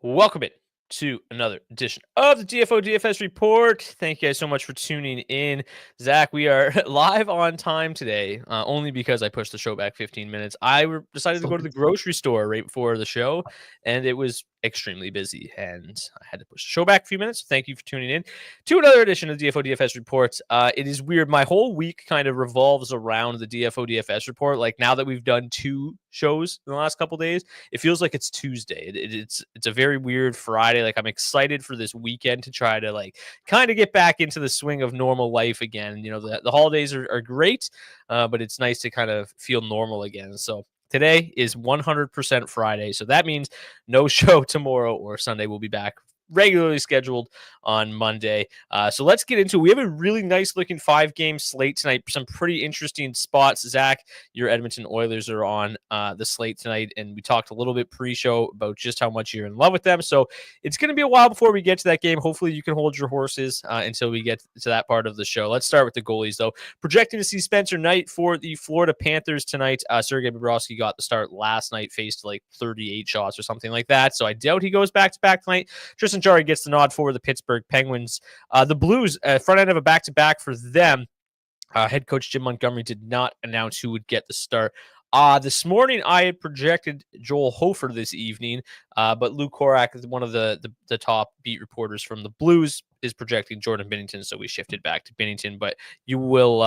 Welcome in to another edition of the DFO DFS Report. Thank you guys so much for tuning in. Zach, we are live on time today, only because I pushed the show back 15 minutes. Decided to go to the grocery store right before the show, and it was extremely busy, and I had to push the show back a few minutes. Thank you for tuning in to another edition of DFO DFS Reports. It is weird. My whole week kind of revolves around the DFO DFS Report. Like, now that we've done 2 shows in the last couple days, it feels like it's Tuesday. It's a very weird Friday. Like, I'm excited for this weekend to try to kind of get back into the swing of normal life again. You know, the holidays are great, but it's nice to kind of feel normal again. So today is 100% Friday. So that means no show tomorrow or Sunday. We'll be back regularly scheduled on Monday. So let's get into it. We have a really nice looking 5-game slate tonight. Some pretty interesting spots. Zach, your Edmonton Oilers are on the slate tonight, and we talked a little bit pre-show about just how much you're in love with them. So it's going to be a while before we get to that game. Hopefully you can hold your horses until we get to that part of the show. Let's start with the goalies, though. Projecting to see Spencer Knight for the Florida Panthers tonight. Sergei Bobrovsky got the start last night, faced like 38 shots or something like that. So I doubt he goes back-to-back tonight. Tristan Jarry gets the nod for the Pittsburgh Penguins. The Blues, front end of a back-to-back for them. Head coach Jim Montgomery did not announce who would get the start. This morning, I had projected Joel Hofer this evening, but Lou Korak, one of the top beat reporters from the Blues, is projecting Jordan Binnington, so we shifted back to Binnington. But you will,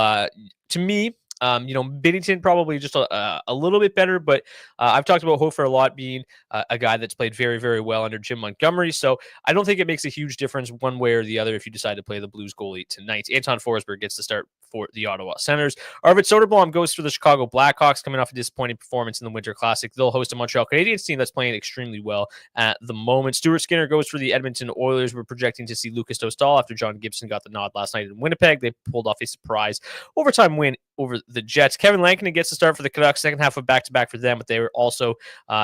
to me, Binnington probably just a little bit better, but I've talked about Hofer a lot being a guy that's played very, very well under Jim Montgomery. So I don't think it makes a huge difference one way or the other if you decide to play the Blues goalie tonight. Anton Forsberg gets to start for the Ottawa Senators. Arvid Soderblom goes for the Chicago Blackhawks, coming off a disappointing performance in the Winter Classic. They'll host a Montreal Canadiens team that's playing extremely well at the moment. Stuart Skinner goes for the Edmonton Oilers. We're projecting to see Lucas Dostal after John Gibson got the nod last night in Winnipeg. They pulled off a surprise overtime win over the Jets. Kevin Lankinen gets to start for the Canucks, second half of back-to-back for them, but they were also,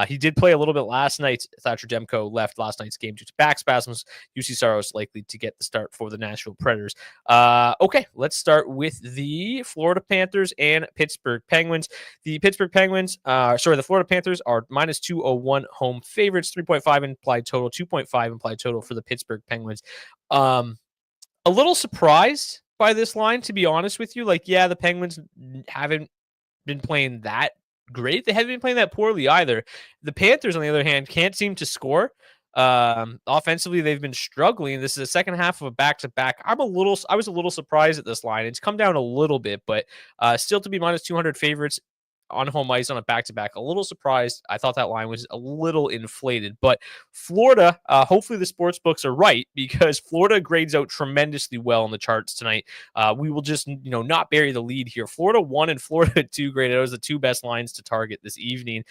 he did play a little bit last night. Thatcher Demko left last night's game due to back spasms. UC Saros likely to get the start for the Nashville Predators. Okay, let's start with the Florida Panthers and Pittsburgh Penguins. The Florida Panthers are minus 201 home favorites, 3.5 implied total, 2.5 implied total for the Pittsburgh Penguins. A little surprised by this line, to be honest with you. The Penguins haven't been playing that great. They haven't been playing that poorly either. The Panthers, on the other hand, can't seem to score. Offensively, they've been struggling. This is the second half of a back-to-back. I was a little surprised at this line. It's come down a little bit, but still to be minus 200 favorites on home ice on a back-to-back. A little surprised. I thought that line was a little inflated, but Florida, hopefully the sports books are right, because Florida grades out tremendously well on the charts tonight. We will just, not bury the lead here. Florida 1 and Florida 2 graded out as the 2 best lines to target this evening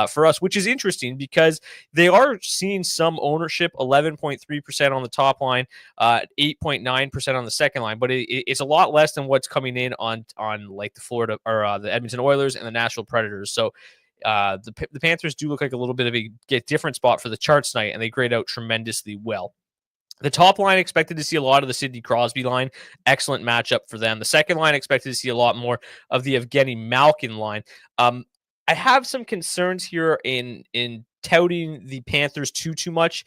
for us, which is interesting because they are seeing some ownership, 11.3% on the top line, 8.9% on the second line, but it's a lot less than what's coming in on like the Florida or the Edmonton Oilers and the Nashville Predators. So the Panthers do look like a little bit of a different spot for the charts tonight, and they grade out tremendously well. The top line expected to see a lot of the Sidney Crosby line. Excellent matchup for them. The second line expected to see a lot more of the Evgeny Malkin line. I have some concerns here in touting the Panthers too much.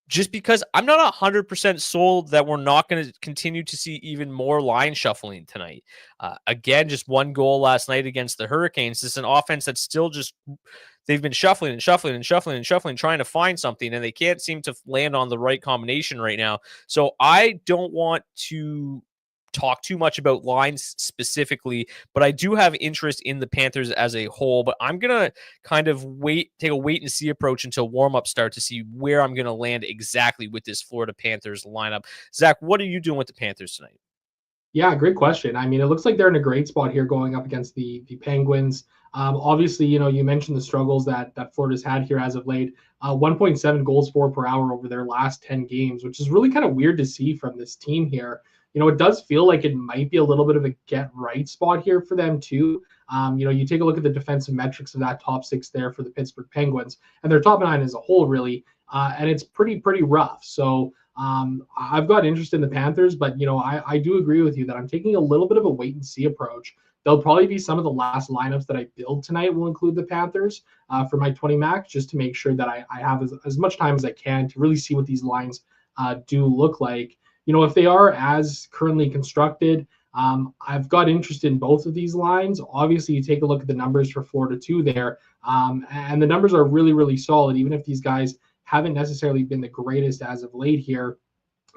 Just because I'm not 100% sold that we're not going to continue to see even more line shuffling tonight. Again, just 1 goal last night against the Hurricanes. This is an offense that's still just, they've been shuffling, trying to find something, and they can't seem to land on the right combination right now. So I don't want to talk too much about lines specifically, but I do have interest in the Panthers as a whole. But I'm going to kind of take a wait and see approach until warm-up start to see where I'm going to land exactly with this Florida Panthers lineup. Zach, what are you doing with the Panthers tonight? Yeah, great question. I mean, it looks like they're in a great spot here going up against the Penguins. Obviously, you mentioned the struggles that Florida's had here as of late. 1.7 goals per hour over their last 10 games, which is really kind of weird to see from this team here. It does feel like it might be a little bit of a get right spot here for them too. You take a look at the defensive metrics of that top 6 there for the Pittsburgh Penguins, and their top 9 as a whole, really, and it's pretty rough. So I've got interest in the Panthers, but I do agree with you that I'm taking a little bit of a wait and see approach they'll probably be some of the last lineups that I build tonight will include the Panthers for my 20 max, just to make sure that I have as much time as I can to really see what these lines do look like. If they are as currently constructed, I've got interest in both of these lines. Obviously, you take a look at the numbers for Florida 2 there, and the numbers are really, really solid, even if these guys haven't necessarily been the greatest as of late here.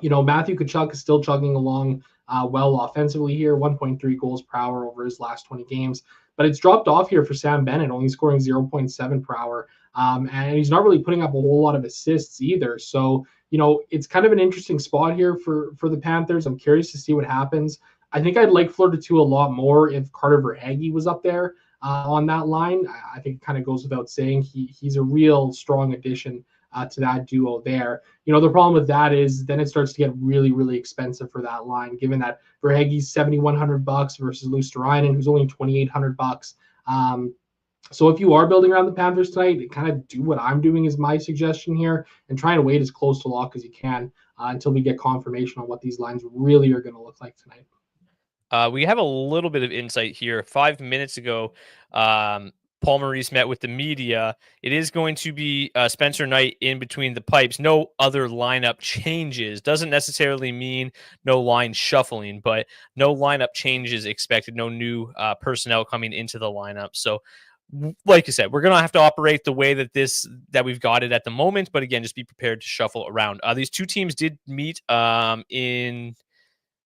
Matthew Tkachuk is still chugging along well offensively here, 1.3 goals per hour over his last 20 games. But it's dropped off here for Sam Bennett, only scoring 0.7 per hour. And he's not really putting up a whole lot of assists either. So, it's kind of an interesting spot here for the Panthers. I'm curious to see what happens. I think I'd like Florida 2 a lot more if Carter Verhaeghe was up there on that line. I think it kind of goes without saying he's a real strong addition to that duo there. The problem with that is then it starts to get really, really expensive for that line, given that Verhaeghe's $7,100 versus Luosterainen, who's only $2,800. So if you are building around the Panthers tonight, kind of do what I'm doing is my suggestion here, and try to wait as close to lock as you can until we get confirmation on what these lines really are going to look like tonight. We have a little bit of insight here. 5 minutes ago, Paul Maurice met with the media. It is going to be Spencer Knight in between the pipes. No other lineup changes. Doesn't necessarily mean no line shuffling, but no lineup changes expected. No new personnel coming into the lineup. So, like I said, we're going to have to operate the way that we've got it at the moment. But again, just be prepared to shuffle around. These two teams did meet in...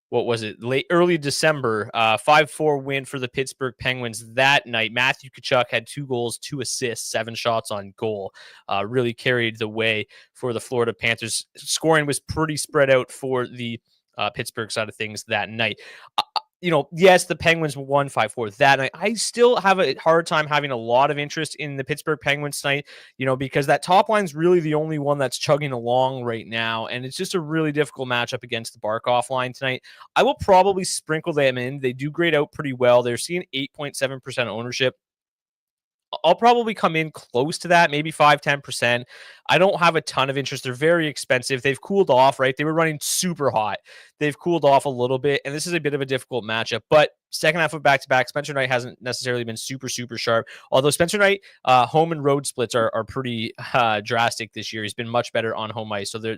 what was it? Early December, 5-4 win for the Pittsburgh Penguins that night. Matthew Tkachuk had 2 goals, 2 assists, 7 shots on goal. Really carried the way for the Florida Panthers. Scoring was pretty spread out for the Pittsburgh side of things that night. Yes, the Penguins won 5-4 that night. I still have a hard time having a lot of interest in the Pittsburgh Penguins tonight, because that top line's really the only one that's chugging along right now, and it's just a really difficult matchup against the Barkov line tonight. I will probably sprinkle them in. They do grade out pretty well. They're seeing 8.7% ownership. I'll probably come in close to that, maybe 5-10%. I don't have a ton of interest. They're very expensive. They've cooled off, right? They were running super hot. They've cooled off a little bit, and this is a bit of a difficult matchup. But second half of back-to-back, Spencer Knight hasn't necessarily been super, super sharp. Although Spencer Knight, home and road splits are pretty drastic this year. He's been much better on home ice. So,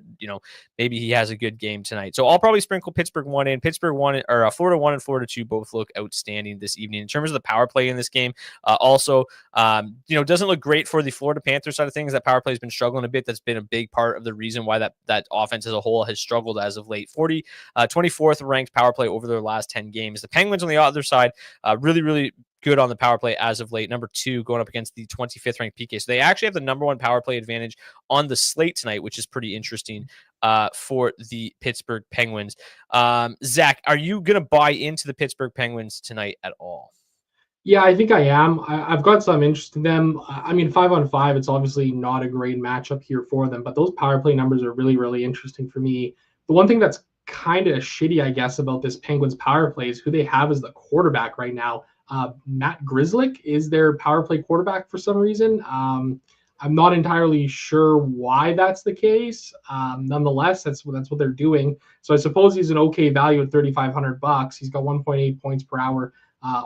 maybe he has a good game tonight. So I'll probably sprinkle Pittsburgh 1 in. Pittsburgh 1, or Florida 1 and Florida 2 both look outstanding this evening. In terms of the power play in this game, also, doesn't look great for the Florida Panthers side of things. That power play has been struggling a bit. That's been a big part of the reason why that offense as a whole has struggled as of late. 24th ranked power play over their last 10 games. The Penguins on the other side, really, really good on the power play as of late. Number 2 going up against the 25th ranked PK. So they actually have the number 1 power play advantage on the slate tonight, which is pretty interesting for the Pittsburgh Penguins. Zach, are you going to buy into the Pittsburgh Penguins tonight at all? Yeah, I think I am. I've got some interest in them. 5-on-5, it's obviously not a great matchup here for them, but those power play numbers are really, really interesting for me. The one thing that's kind of shitty, I guess, about this Penguins power play is who they have as the quarterback right now. Matt Grzelcyk is their power play quarterback for some reason. I'm not entirely sure why that's the case. Nonetheless, that's what they're doing. So I suppose he's an okay value at $3,500. He's got 1.8 points per hour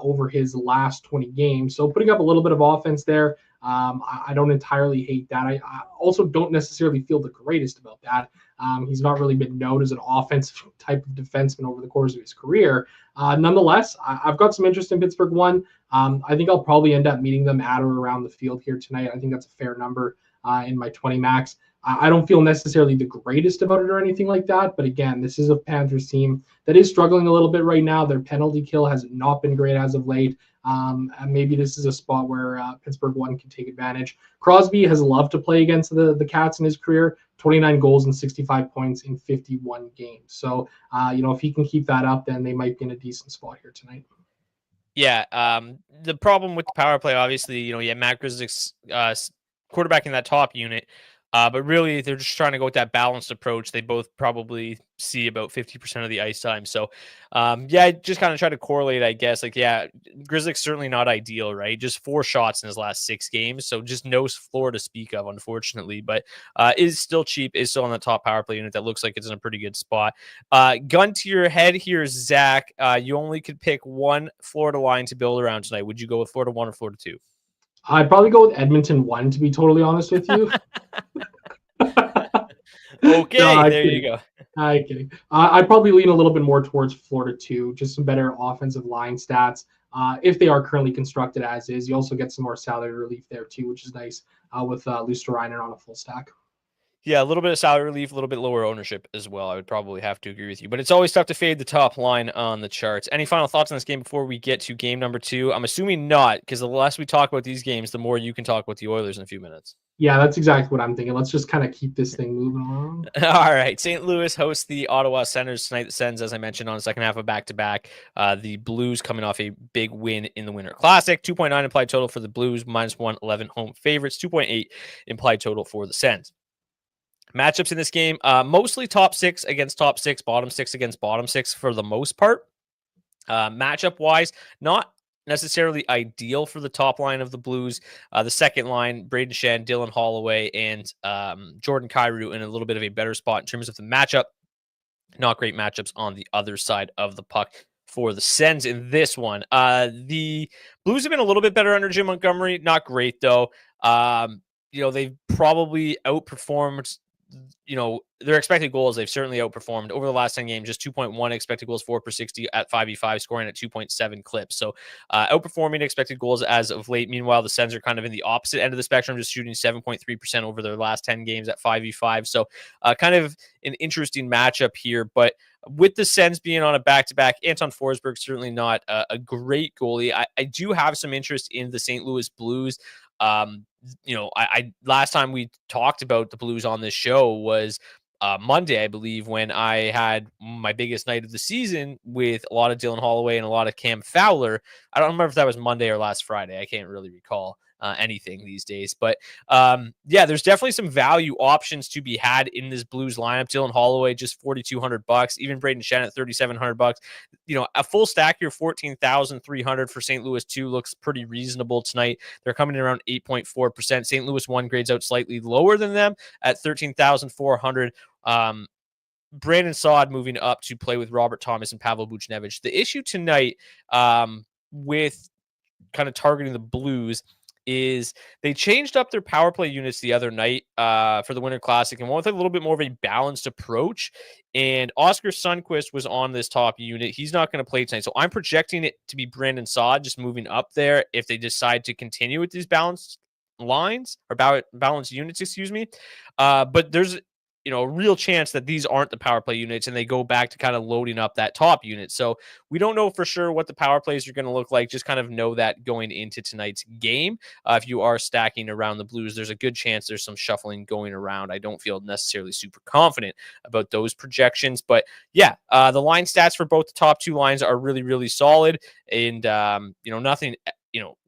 over his last 20 games. So putting up a little bit of offense there, I don't entirely hate that. I also don't necessarily feel the greatest about that. He's not really been known as an offensive type of defenseman over the course of his career. Nonetheless, I've got some interest in Pittsburgh 1. I think I'll probably end up meeting them at or around the field here tonight. I think that's a fair number in my 20 max. I don't feel necessarily the greatest about it or anything like that. But again, this is a Panthers team that is struggling a little bit right now. Their penalty kill has not been great as of late. And maybe this is a spot where Pittsburgh 1 can take advantage. Crosby has loved to play against the Cats in his career, 29 goals and 65 points in 51 games. So, if he can keep that up, then they might be in a decent spot here tonight. Yeah. The problem with the power play, obviously, Matt Grzelcyk's quarterback in that top unit. But really, they're just trying to go with that balanced approach. They both probably see about 50% of the ice time. So, yeah, just kind of try to correlate, I guess. Like, yeah, Grizzlies certainly not ideal, right? Just 4 shots in his last 6 games. So just no floor to speak of, unfortunately. But is still cheap, is still on the top power play unit. That looks like it's in a pretty good spot. Gun to your head here, Zach. You only could pick one Florida line to build around tonight. Would you go with Florida 1 or Florida 2? I'd probably go with Edmonton 1, to be totally honest with you. Okay, No, there you go. I'm kidding. I'd probably lean a little bit more towards Florida 2, just some better offensive line stats. If they are currently constructed as is, you also get some more salary relief there too, which is nice with Luosterainen on a full stack. Yeah, a little bit of salary relief, a little bit lower ownership as well. I would probably have to agree with you, but it's always tough to fade the top line on the charts. Any final thoughts on this game before we get to game number 2? I'm assuming not, because the less we talk about these games, the more you can talk about the Oilers in a few minutes. Yeah, that's exactly what I'm thinking. Let's just kind of keep this thing moving along. All right. St. Louis hosts the Ottawa Senators tonight. The Sens, as I mentioned, on the second half of back-to-back. The Blues coming off a big win in the Winter Classic. 2.9 implied total for the Blues, -111 home favorites. 2.8 implied total for the Sens. Matchups in this game, mostly top 6 against top 6, bottom 6 against bottom 6 for the most part. Matchup-wise, not necessarily ideal for the top line of the Blues. The second line, Braden Shen, Dylan Holloway, and Jordan Kyrou in a little bit of a better spot in terms of the matchup. Not great matchups on the other side of the puck for the Sens in this one. The Blues have been a little bit better under Jim Montgomery. Not great, though. They've probably outperformed their expected goals. They've certainly outperformed over the last 10 games, just 2.1 expected goals for per 60 at 5v5, scoring at 2.7 clips. So outperforming expected goals as of late. Meanwhile, the Sens are kind of in the opposite end of the spectrum, just shooting 7.3% over their last 10 games at 5v5. So kind of an interesting matchup here. But with the Sens being on a back-to-back, Anton Forsberg certainly not a great goalie. I do have some interest in the St. Louis Blues. I last time we talked about the Blues on this show was Monday, I believe, when I had my biggest night of the season with a lot of Dylan Holloway and a lot of Cam Fowler. I don't remember if that was Monday or last Friday. I can't really recall anything these days. But there's definitely some value options to be had in this Blues lineup. Dylan Holloway just $4,200, even Braden Shen at $3,700. A full stack here, 14,300 for St. Louis 2 looks pretty reasonable tonight. They're coming in around 8.4%. St. Louis 1 grades out slightly lower than them at 13,400. Brandon Saad moving up to play with Robert Thomas and Pavel Buchnevich. The issue tonight with kind of targeting the Blues is they changed up their power play units the other night for the Winter Classic and went with a little bit more of a balanced approach. And Oscar Sundqvist was on this top unit. He's not going to play tonight. So I'm projecting it to be Brandon Saad just moving up there if they decide to continue with these balanced lines or balanced units, excuse me. But there's a real chance that these aren't the power play units and they go back to kind of loading up that top unit. So we don't know for sure what the power plays are going to look like. Just kind of know that going into tonight's game. If you are stacking around the Blues, there's a good chance there's some shuffling going around. I don't feel necessarily super confident about those projections, but yeah, the line stats for both the top 2 lines are really, really solid and, nothing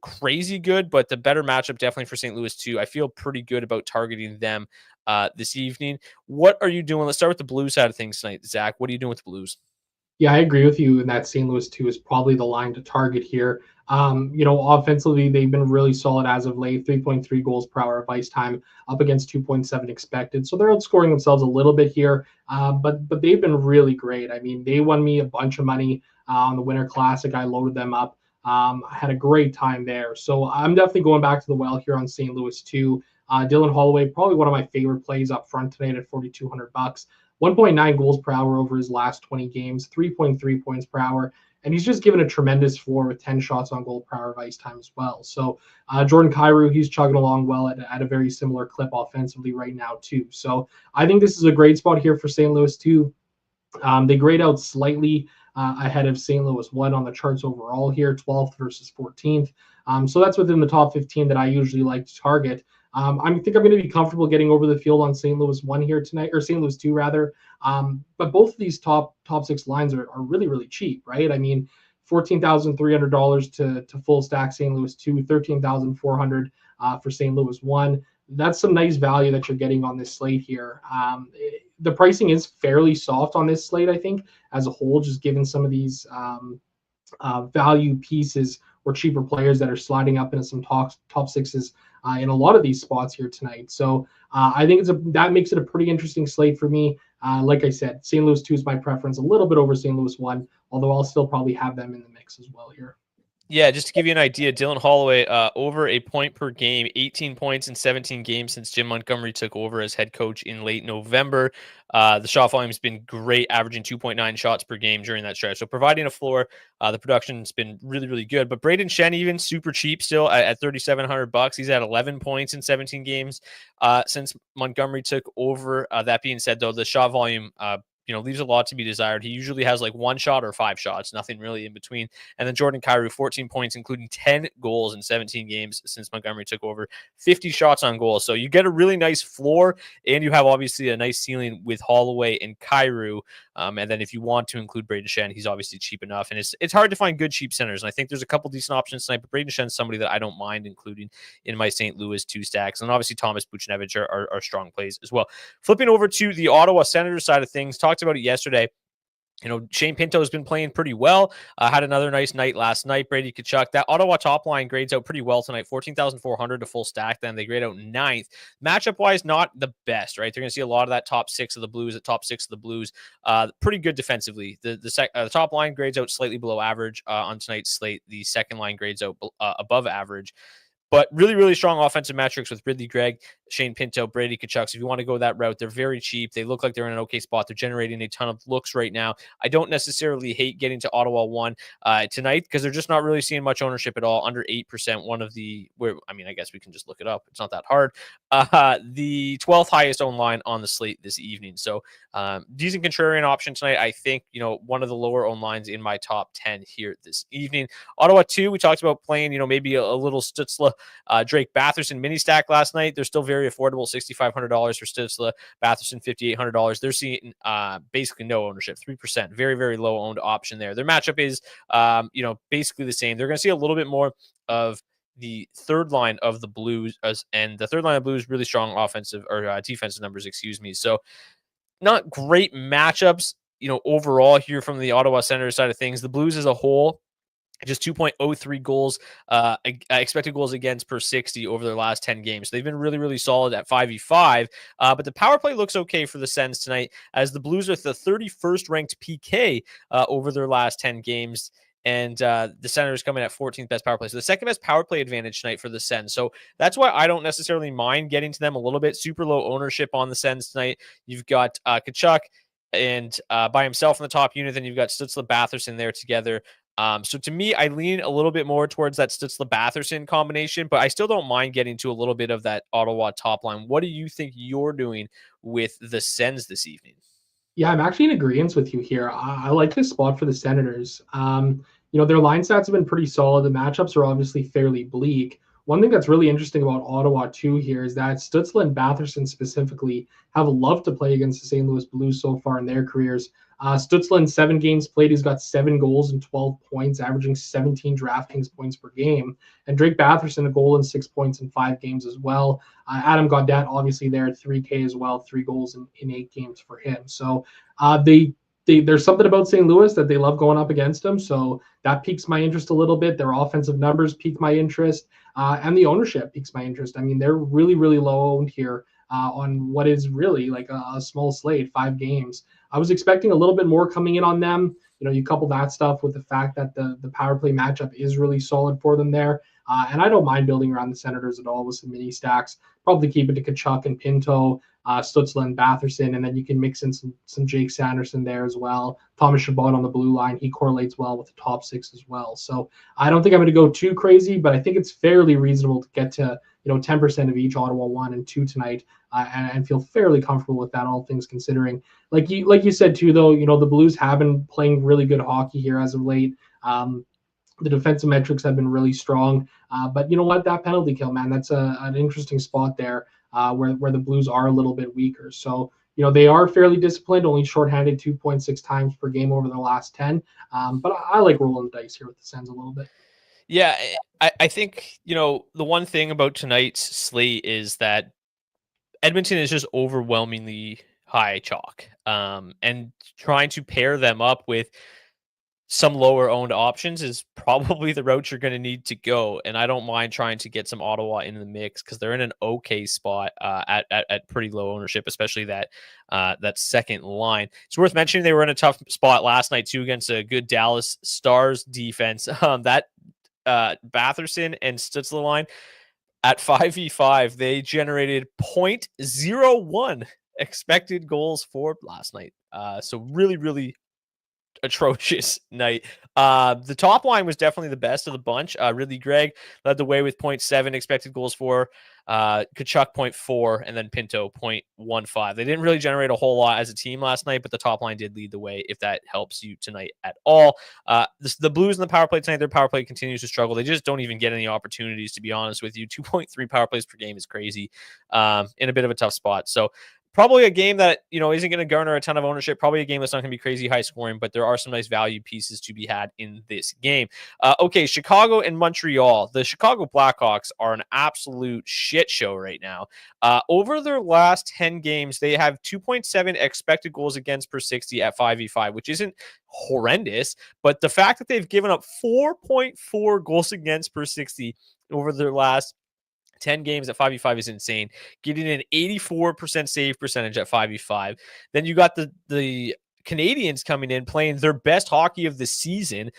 crazy good, but the better matchup definitely for St. Louis 2. I feel pretty good about targeting them this evening. What are you doing? Let's start with the Blues side of things tonight, Zach. What are you doing with the Blues? Yeah, I agree with you in that St. Louis 2 is probably the line to target here. Offensively, they've been really solid as of late, 3.3 goals per hour of ice time up against 2.7 expected. So they're outscoring themselves a little bit here, but they've been really great. I mean, they won me a bunch of money on the Winter Classic. I loaded them up. I had a great time there. So I'm definitely going back to the well here on St. Louis 2. Dylan Holloway, probably one of my favorite plays up front tonight at $4,200. 1.9 goals per hour over his last 20 games, 3.3 points per hour, and he's just given a tremendous floor with 10 shots on goal per hour of ice time as well. So Jordan Kyrou, he's chugging along well at a very similar clip offensively right now too. So I think this is a great spot here for St. Louis too. They grade out slightly ahead of St. Louis 1 on the charts overall here, 12th versus 14th. So that's within the top 15 that I usually like to target. I think I'm going to be comfortable getting over the field on St. Louis 1 here tonight, or St. Louis 2 rather. But both of these top 6 lines are really, really cheap, right? I mean, $14,300 to full stack St. Louis 2, $13,400 for St. Louis 1. that's some nice value that you're getting on this slate here. The pricing is fairly soft on this slate, I think, as a whole, just given some of these value pieces or cheaper players that are sliding up into some top sixes in a lot of these spots here tonight. So I think that makes it a pretty interesting slate for me. Like I said, St. Louis 2 is my preference, a little bit over St. Louis 1, although I'll still probably have them in the mix as well here. Yeah, just to give you an idea, Dylan Holloway over a point per game, 18 points in 17 games since Jim Montgomery took over as head coach in late November. The shot volume has been great, averaging 2.9 shots per game during that stretch. So providing a floor, the production's been really, really good. But Braden Shen, even super cheap still at $3,700. He's at 11 points in 17 games since Montgomery took over. That being said, though, the shot volume leaves a lot to be desired. He usually has like 1 shot or 5 shots, nothing really in between. And then Jordan Kyrou, 14 points, including 10 goals in 17 games since Montgomery took over, 50 shots on goal. So you get a really nice floor, and you have obviously a nice ceiling with Holloway and Kyrou. And then if you want to include Braden Shen, he's obviously cheap enough. And it's hard to find good cheap centers. And I think there's a couple decent options tonight, but Braden Shen's somebody that I don't mind including in my St. Louis 2 stacks. And obviously Thomas Buchnevich are strong plays as well. Flipping over to the Ottawa Senators side of things, talked about it yesterday. Shane Pinto has been playing pretty well. Had another nice night last night. Brady Tkachuk. That Ottawa top line grades out pretty well tonight. 14,400 to full stack. Then they grade out 9th. Matchup wise, not the best, right? They're going to see a lot of that top 6 of the Blues. At top 6 of the Blues, pretty good defensively. The top line grades out slightly below average on tonight's slate. The second line grades out above average. But really, really strong offensive metrics with Ridley Gregg, Shane Pinto, Brady Tkachuk. So if you want to go that route, they're very cheap. They look like they're in an okay spot. They're generating a ton of looks right now. I don't necessarily hate getting to Ottawa 1 tonight because they're just not really seeing much ownership at all, under 8%. I guess we can just look it up. It's not that hard. The 12th highest owned line on the slate this evening. So decent contrarian option tonight. I think, one of the lower owned lines in my top 10 here this evening. Ottawa 2, we talked about playing, maybe a little Stützle, Drake Batherson mini stack last night. They're still very affordable, $6,500 for Stützle, Batherson $5,800. They're seeing basically no ownership, 3%, very, very low owned option there. Their matchup is, basically the same. They're going to see a little bit more of the third line of the Blues, and the third line of Blues really strong offensive or defensive numbers, excuse me. So not great matchups, overall here from the Ottawa Senators side of things. The Blues as a whole, just 2.03 goals, expected goals against per 60 over their last 10 games. So they've been really, really solid at 5v5. But the power play looks okay for the Sens tonight, as the Blues are the 31st ranked PK over their last 10 games. And the Senators coming at 14th best power play. So the second best power play advantage tonight for the Sens. So that's why I don't necessarily mind getting to them a little bit. Super low ownership on the Sens tonight. You've got Tkachuk and by himself in the top unit. Then you've got Stützle, Batherson there together. So to me, I lean a little bit more towards that Stützle-Batherson combination, but I still don't mind getting to a little bit of that Ottawa top line. What do you think you're doing with the Sens this evening? Yeah, I'm actually in agreement with you here. I like this spot for the Senators. Their line stats have been pretty solid. The matchups are obviously fairly bleak. One thing that's really interesting about Ottawa too here is that Stützle and Batherson specifically have loved to play against the St. Louis Blues so far in their careers. Stützle in 7 games played, he's got 7 goals and 12 points, averaging 17 DraftKings points per game. And Drake Batherson, a goal and 6 points in 5 games as well. Adam Gaudette, obviously there at 3K as well, 3 goals in 8 games for him. So there's something about St. Louis that they love going up against them. So that piques my interest a little bit. Their offensive numbers pique my interest, and the ownership piques my interest. I mean, they're really, really low owned here on what is really like a small slate, 5 games. I was expecting a little bit more coming in on them. You couple that stuff with the fact that the power play matchup is really solid for them there. And I don't mind building around the Senators at all with some mini stacks. Probably keep it to Tkachuk and Pinto, Stützle and Batherson, and then you can mix in some Jake Sanderson there as well. Thomas Chabot on the blue line, he correlates well with the top 6 as well. So I don't think I'm going to go too crazy, but I think it's fairly reasonable to get to 10% of each Ottawa 1 and 2 tonight, and feel fairly comfortable with that, all things considering. Like you said too, though, the Blues have been playing really good hockey here as of late. The defensive metrics have been really strong, but you know what? That penalty kill, man, that's an interesting spot there where the Blues are a little bit weaker. So they are fairly disciplined, only shorthanded 2.6 times per game over the last 10. But I like rolling the dice here with the Sens a little bit. Yeah, I think, the one thing about tonight's slate is that Edmonton is just overwhelmingly high chalk. And trying to pair them up with some lower owned options is probably the route you're going to need to go. And I don't mind trying to get some Ottawa in the mix because they're in an okay spot at pretty low ownership, especially that second line. It's worth mentioning they were in a tough spot last night too against a good Dallas Stars defense. That Batherson and Stutzler line at 5v5, they generated 0.01 expected goals for last night. So really, really atrocious night. The top line was definitely the best of the bunch. Ridley Gregg led the way with 0.7 expected goals for, Kachuk 0.4, and then Pinto 0.15. They didn't really generate a whole lot as a team last night, but the top line did lead the way, if that helps you tonight at all. The Blues in the power play tonight, their power play continues to struggle. They just don't even get any opportunities, to be honest with you. 2.3 power plays per game is crazy, in a bit of a tough spot. So probably a game that, isn't going to garner a ton of ownership. Probably a game that's not going to be crazy high scoring, but there are some nice value pieces to be had in this game. Okay, Chicago and Montreal. The Chicago Blackhawks are an absolute shit show right now. Over their last 10 games, they have 2.7 expected goals against per 60 at 5v5, which isn't horrendous, but the fact that they've given up 4.4 goals against per 60 over their last 10 games at 5v5 is insane. Getting an 84% save percentage at 5v5. Then you got the Canadians coming in, playing their best hockey of the season,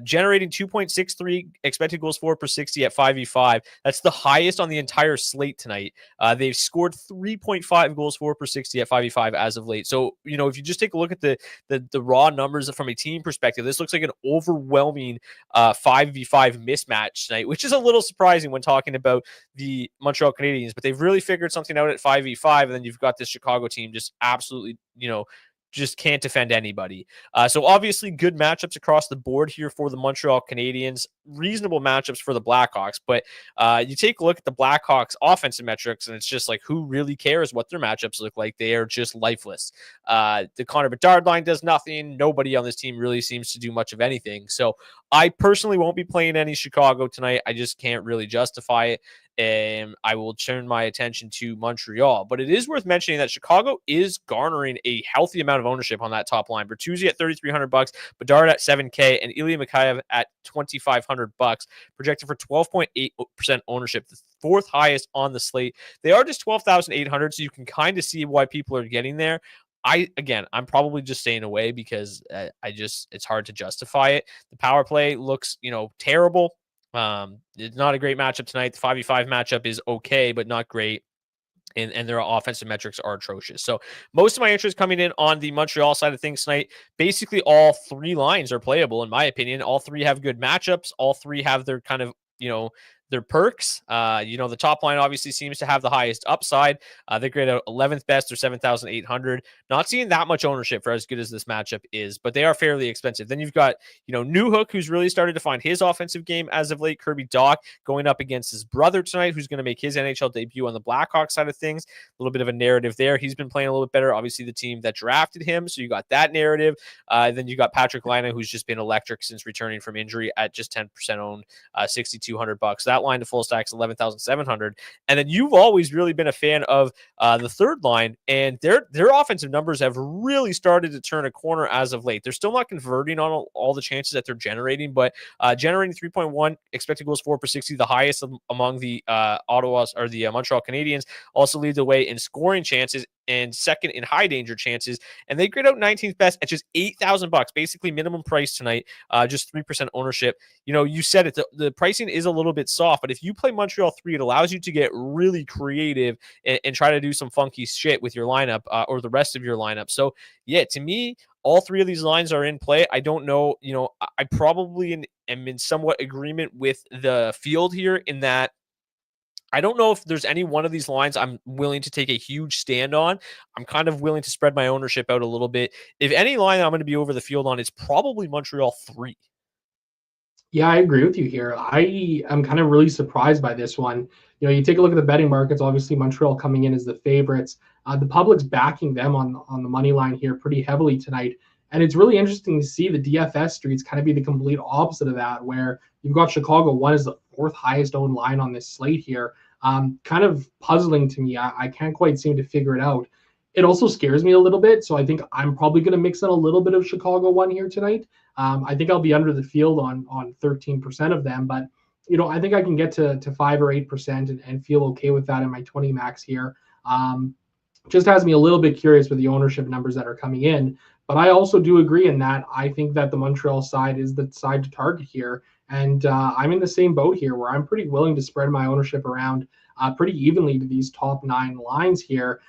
generating 2.63 expected goals for per 60 at 5v5. That's the highest on the entire slate tonight. They've scored 3.5 goals for per 60 at 5v5 as of late. So, if you just take a look at the raw numbers from a team perspective, this looks like an overwhelming 5v5 mismatch tonight, which is a little surprising when talking about the Montreal Canadiens, but they've really figured something out at 5v5, and then you've got this Chicago team just absolutely, just can't defend anybody. So obviously good matchups across the board here for the Montreal Canadiens, reasonable matchups for the Blackhawks, but you take a look at the Blackhawks offensive metrics and it's just like, who really cares what their matchups look like? They are just lifeless. The Connor Bedard line does nothing. Nobody on this team really seems to do much of anything. So I personally won't be playing any Chicago tonight. I just can't really justify it. And I will turn my attention to Montreal. But it is worth mentioning that Chicago is garnering a healthy amount of ownership on that top line. Bertuzzi at $3,300, Bedard at $7K, and Ilya Mikheyev at $2,500, projected for 12.8% ownership, the fourth highest on the slate. They are just 12,800, so you can kind of see why people are getting there. I'm probably just staying away because it's hard to justify it. The power play looks, terrible. It's not a great matchup tonight. The 5v5 matchup is okay, but not great. And their offensive metrics are atrocious. So most of my interest coming in on the Montreal side of things tonight. Basically, all three lines are playable, in my opinion. All three have good matchups. All three have their kind of, their perks. The top line obviously seems to have the highest upside. They grade out 11th best or 7,800. Not seeing that much ownership for as good as this matchup is, but they are fairly expensive. Then you've got, Newhook, who's really started to find his offensive game as of late. Kirby Dach going up against his brother tonight, who's going to make his NHL debut on the Blackhawks side of things. A little bit of a narrative there. He's been playing a little bit better. Obviously, the team that drafted him, so you got that narrative. Then you got Patrick Laine, who's just been electric since returning from injury at just 10% owned, $6,200. That line to full stacks 11,700. And then you've always really been a fan of the third line, and their offensive numbers have really started to turn a corner as of late. They're still not converting on all the chances that they're generating, but generating 3.1 expected goals for per 60, the highest among the Montreal Canadiens. Also lead the way in scoring chances and second in high danger chances, and they grade out 19th best at just $8,000, basically minimum price tonight, just 3% ownership. You said it, the pricing is a little bit soft, but if you play Montreal 3, it allows you to get really creative and try to do some funky shit with your lineup or the rest of your lineup. So yeah, to me, all three of these lines are in play. I don't know, I probably am in somewhat agreement with the field here in that I don't know if there's any one of these lines I'm willing to take a huge stand on. I'm kind of willing to spread my ownership out a little bit. If any line I'm going to be over the field on, it's probably Montreal 3. Yeah, I agree with you here. I am kind of really surprised by this one. You take a look at the betting markets. Obviously, Montreal coming in as the favorites. The public's backing them on the money line here pretty heavily tonight. And it's really interesting to see the DFS streets kind of be the complete opposite of that, where you've got Chicago one is the fourth highest owned line on this slate here. Kind of puzzling to me. I can't quite seem to figure it out. It also scares me a little bit, so I think I'm probably going to mix in a little bit of Chicago one here tonight. I think I'll be under the field on 13% of them, but I think I can get to 5 or 8% and feel okay with that in my 20 max here. Just has me a little bit curious with the ownership numbers that are coming in. But I also do agree in that I think that the Montreal side is the side to target here. And I'm in the same boat here where I'm pretty willing to spread my ownership around pretty evenly to these top 9 lines here.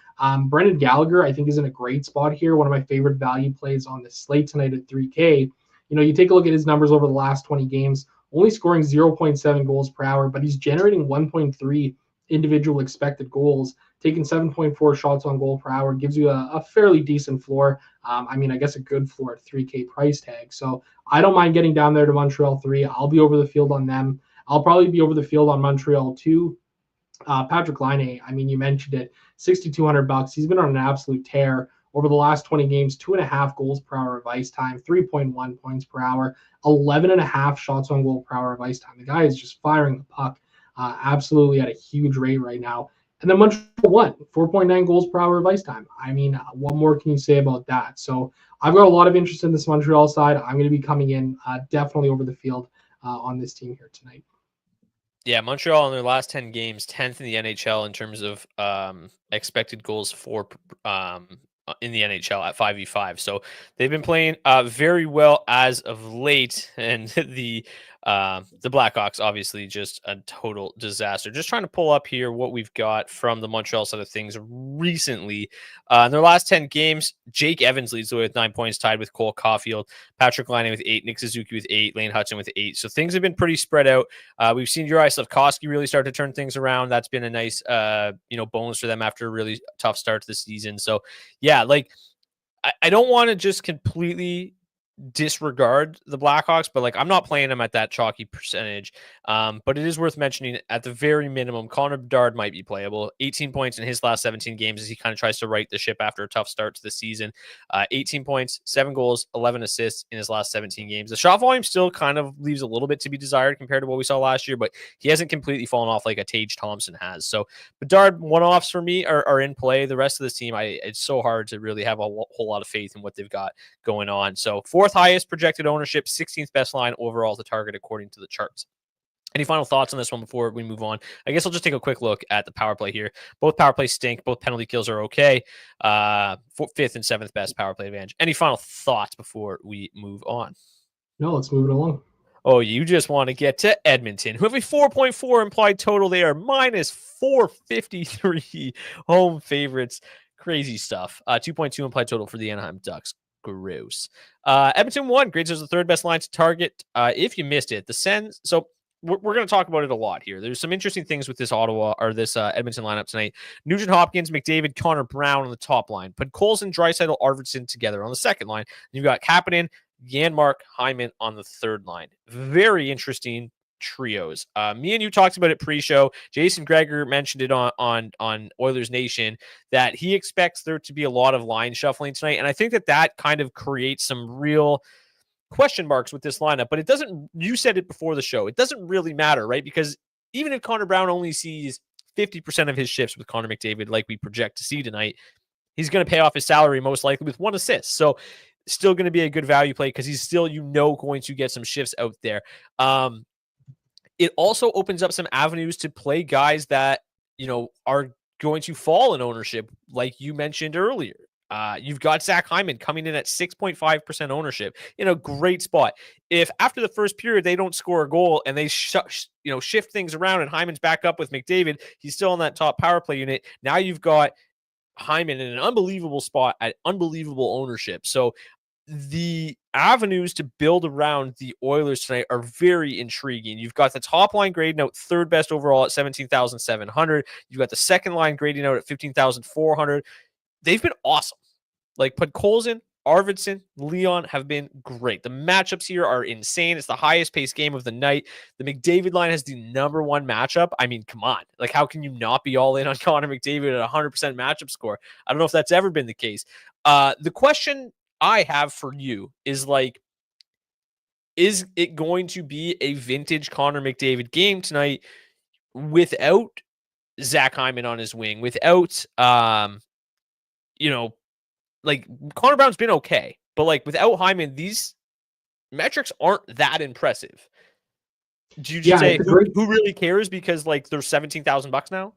Brendan Gallagher, I think, is in a great spot here. One of my favorite value plays on the slate tonight at 3K. You take a look at his numbers over the last 20 games, only scoring 0.7 goals per hour, but he's generating 1.3 individual expected goals, taking 7.4 shots on goal per hour, gives you a fairly decent floor. I guess a good floor at 3K price tag. So I don't mind getting down there to Montreal 3. I'll be over the field on them. I'll probably be over the field on Montreal 2. Patrick Laine, you mentioned it, $6,200. He's been on an absolute tear over the last 20 games, 2.5 goals per hour of ice time, 3.1 points per hour, 11.5 shots on goal per hour of ice time. The guy is just firing the puck absolutely at a huge rate right now. And then Montreal won 4.9 goals per hour of ice time. What more can you say about that? So I've got a lot of interest in this Montreal side. I'm going to be coming in definitely over the field on this team here tonight. Yeah, Montreal in their last 10 games, 10th in the NHL in terms of expected goals for in the NHL at 5v5. So they've been playing very well as of late, and the Blackhawks obviously just a total disaster. Just trying to pull up here what we've got from the Montreal side of things recently. In their last 10 games, Jake Evans leads the way with 9 points, tied with Cole Caulfield, Patrick Laine with 8, Nick Suzuki with 8, Lane Hudson with 8. So things have been pretty spread out. We've seen Juraj Slafkovsky really start to turn things around. That's been a nice bonus for them after a really tough start to the season. So yeah, I don't want to just completely disregard the Blackhawks, but I'm not playing them at that chalky percentage. But it is worth mentioning at the very minimum, Connor Bedard might be playable. 18 points in his last 17 games as he kind of tries to right the ship after a tough start to the season. 18 points, 7 goals, 11 assists in his last 17 games. The shot volume still kind of leaves a little bit to be desired compared to what we saw last year, but he hasn't completely fallen off like a Tage Thompson has. So Bedard one-offs for me are in play. The rest of this team, it's so hard to really have a whole lot of faith in what they've got going on. So 4th highest projected ownership, 16th best line overall to target according to the charts. Any final thoughts on this one before we move on? I guess I'll just take a quick look at the power play here. Both power plays stink. Both penalty kills are okay. 5th and 7th best power play advantage. Any final thoughts before we move on? No, let's move it along. Oh, you just want to get to Edmonton, who have a 4.4 implied total. They are minus 453 home favorites. Crazy stuff. 2.2 implied total for the Anaheim Ducks. Gross. Edmonton won. Grades as the 3rd best line to target. If you missed it, the Sens. So we're going to talk about it a lot here. There's some interesting things with this Edmonton lineup tonight. Nugent Hopkins, McDavid, Connor Brown on the top line. Put Colson, Draisaitl, Arvidsson together on the second line. You've got Kapanen, Janmark, Hyman on the third line. Very interesting trios. Me and you talked about it pre-show. Jason Greger mentioned it on Oilers Nation that he expects there to be a lot of line shuffling tonight, and I think that kind of creates some real question marks with this lineup. But it doesn't. You said it before the show. It doesn't really matter, right? Because even if Connor Brown only sees 50% of his shifts with Connor McDavid, like we project to see tonight, he's going to pay off his salary most likely with 1 assist. So still going to be a good value play because he's still going to get some shifts out there. It also opens up some avenues to play guys that, are going to fall in ownership, like you mentioned earlier. You've got Zach Hyman coming in at 6.5% ownership in a great spot. If after the first period they don't score a goal and they shift things around and Hyman's back up with McDavid, he's still on that top power play unit. Now you've got Hyman in an unbelievable spot at unbelievable ownership. So the avenues to build around the Oilers tonight are very intriguing. You've got the top line grading out 3rd best overall at 17,700. You've got the second line grading out at 15,400. They've been awesome. Podkolzin, Arvidsson, Leon have been great. The matchups here are insane. It's the highest paced game of the night. The McDavid line has the number 1 matchup. Come on. How can you not be all in on Connor McDavid at 100% matchup score? I don't know if that's ever been the case. The question I have for you is is it going to be a vintage Connor McDavid game tonight without Zach Hyman on his wing, without, like Connor Brown's been okay, but like without Hyman, these metrics aren't that impressive. Do you just Yeah, say it's a great. who really cares because like they're $17,000 now?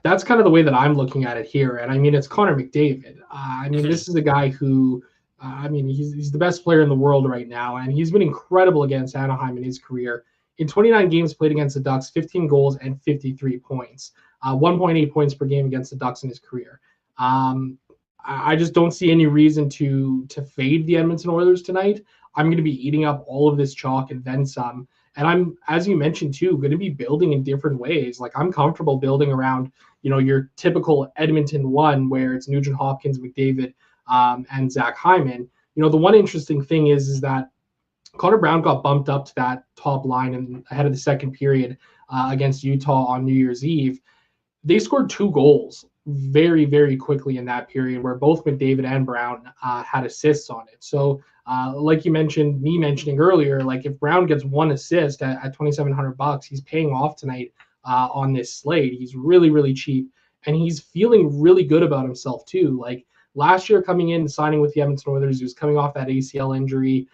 That's kind of the way that I'm looking at it here. And I mean, it's Connor McDavid. Mhm. This is a guy who, he's the best player in the world right now, and he's been incredible against Anaheim in his career. In 29 games played against the Ducks, 15 goals and 53 points, 1.8 points per game against the Ducks in his career. I just don't see any reason to fade the Edmonton Oilers tonight. I'm going to be eating up all of this chalk and then some. And I'm, as you mentioned too, going to be building in different ways. Like I'm comfortable building around, your typical Edmonton one where it's Nugent Hopkins, McDavid, and Zach Hyman. The one interesting thing is that Connor Brown got bumped up to that top line and ahead of the second period against Utah on New Year's Eve. They scored 2 goals very, very quickly in that period where both McDavid and Brown had assists on it. So, like you mentioned, me mentioning earlier, like if Brown gets 1 assist at $2,700, he's paying off tonight on this slate. He's really, really cheap, and he's feeling really good about himself too. Like last year, coming in and signing with the Edmonton Oilers, he was coming off that ACL injury.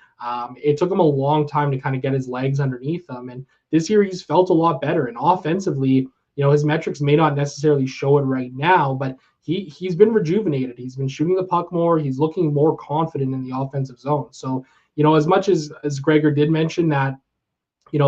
It took him a long time to kind of get his legs underneath him, and this year he's felt a lot better. And offensively, his metrics may not necessarily show it right now, but he's been rejuvenated. He's been shooting the puck more. He's looking more confident in the offensive zone. So, as much as Gregor did mention that,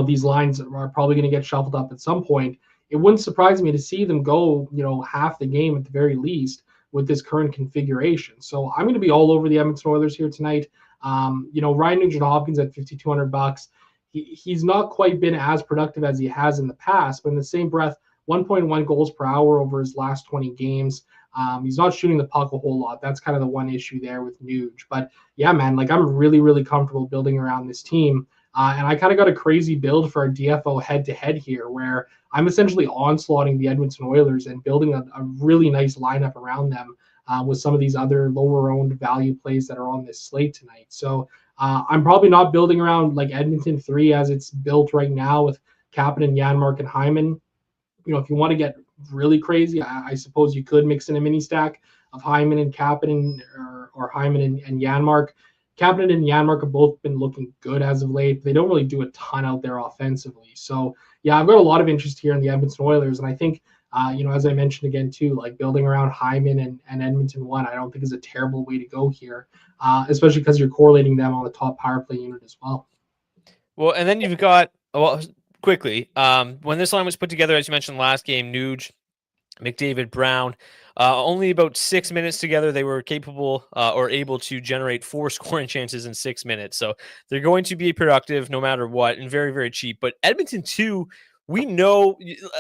these lines are probably going to get shuffled up at some point, it wouldn't surprise me to see them go, half the game at the very least with this current configuration. So I'm going to be all over the Edmonton Oilers here tonight. Ryan Nugent Hopkins at $5,200. He's not quite been as productive as he has in the past, but in the same breath, 1.1 goals per hour over his last 20 games. He's not shooting the puck a whole lot. That's kind of the one issue there with Nuge. But yeah, man, like I'm really, really comfortable building around this team. And I kind of got a crazy build for a DFO head-to-head here where I'm essentially onslaughting the Edmonton Oilers and building a really nice lineup around them with some of these other lower-owned value plays that are on this slate tonight. So I'm probably not building around like Edmonton 3 as it's built right now with Kapanen, Janmark, and Hyman. If you want to get really crazy, I suppose you could mix in a mini stack of Hyman and Kapanen or Hyman and Janmark. Kapanen and Janmark have both been looking good as of late. They don't really do a ton out there offensively. So, yeah, I've got a lot of interest here in the Edmonton Oilers. And I think, as I mentioned again, too, like building around Hyman and Edmonton 1, I don't think is a terrible way to go here, especially because you're correlating them on the top power play unit as well. Well, and then you've got, quickly, when this line was put together, as you mentioned last game, Nuge, McDavid, Brown, only about 6 minutes together, they were capable or able to generate 4 scoring chances in 6 minutes. So they're going to be productive no matter what and very, very cheap. But Edmonton 2, we know,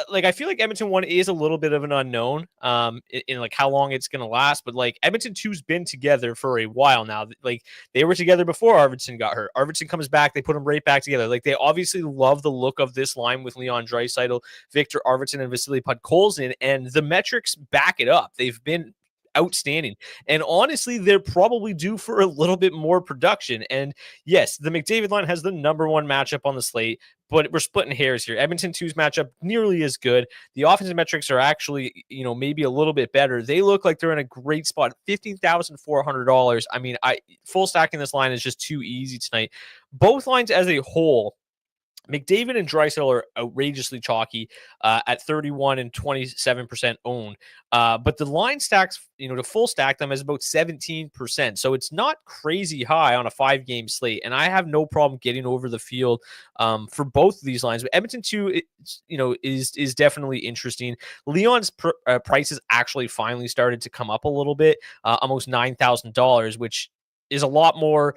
like, I feel like Edmonton 1 is a little bit of an unknown in like how long it's going to last. But like Edmonton 2's been together for a while now. Like they were together before Arvidsson got hurt. Arvidsson comes back, they put them right back together. Like they obviously love the look of this line with Leon Draisaitl, Victor Arvidsson, and Vasily Podkolzin, and the metrics back it up. They've been outstanding. And honestly, they're probably due for a little bit more production. And yes, the McDavid line has the number 1 matchup on the slate, but we're splitting hairs here. Edmonton 2's matchup nearly as good. The offensive metrics are actually, maybe a little bit better. They look like they're in a great spot. $15,400. I mean, full stacking this line is just too easy tonight. Both lines as a whole, McDavid and Draisaitl are outrageously chalky at 31 and 27% owned. But the line stacks, to full stack them is about 17%. So it's not crazy high on a 5-game slate. And I have no problem getting over the field for both of these lines. But Edmonton 2, is definitely interesting. Leon's prices actually finally started to come up a little bit, almost $9,000, which is a lot more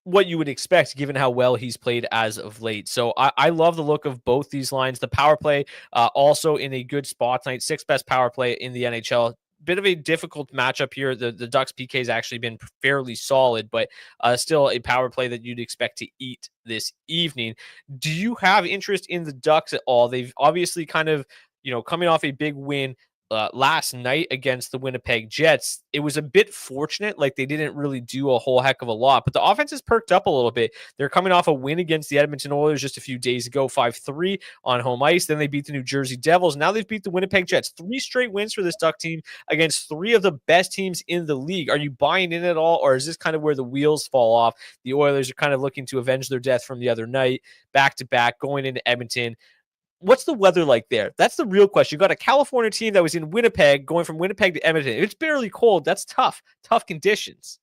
what you would expect given how well he's played as of late. So I love the look of both these lines. The power play also in a good spot tonight. 6th best power play in the NHL. Bit of a difficult matchup here. The Ducks PK has actually been fairly solid, but still a power play that you'd expect to eat this evening. Do you have interest in the Ducks at all? They've obviously kind of, coming off a big win last night against the Winnipeg Jets, it was a bit fortunate. Like they didn't really do a whole heck of a lot, but the offense has perked up a little bit. They're coming off a win against the Edmonton Oilers just a few days ago, 5-3 on home ice. Then they beat the New Jersey Devils. Now they've beat the Winnipeg Jets. 3 straight wins for this Duck team against 3 of the best teams in the league. Are you buying in at all, or is this kind of where the wheels fall off? The Oilers are kind of looking to avenge their death from the other night, back to back, going into Edmonton. What's the weather like there? That's the real question. You got a California team that was in Winnipeg, going from Winnipeg to Edmonton. If it's barely cold, that's tough conditions.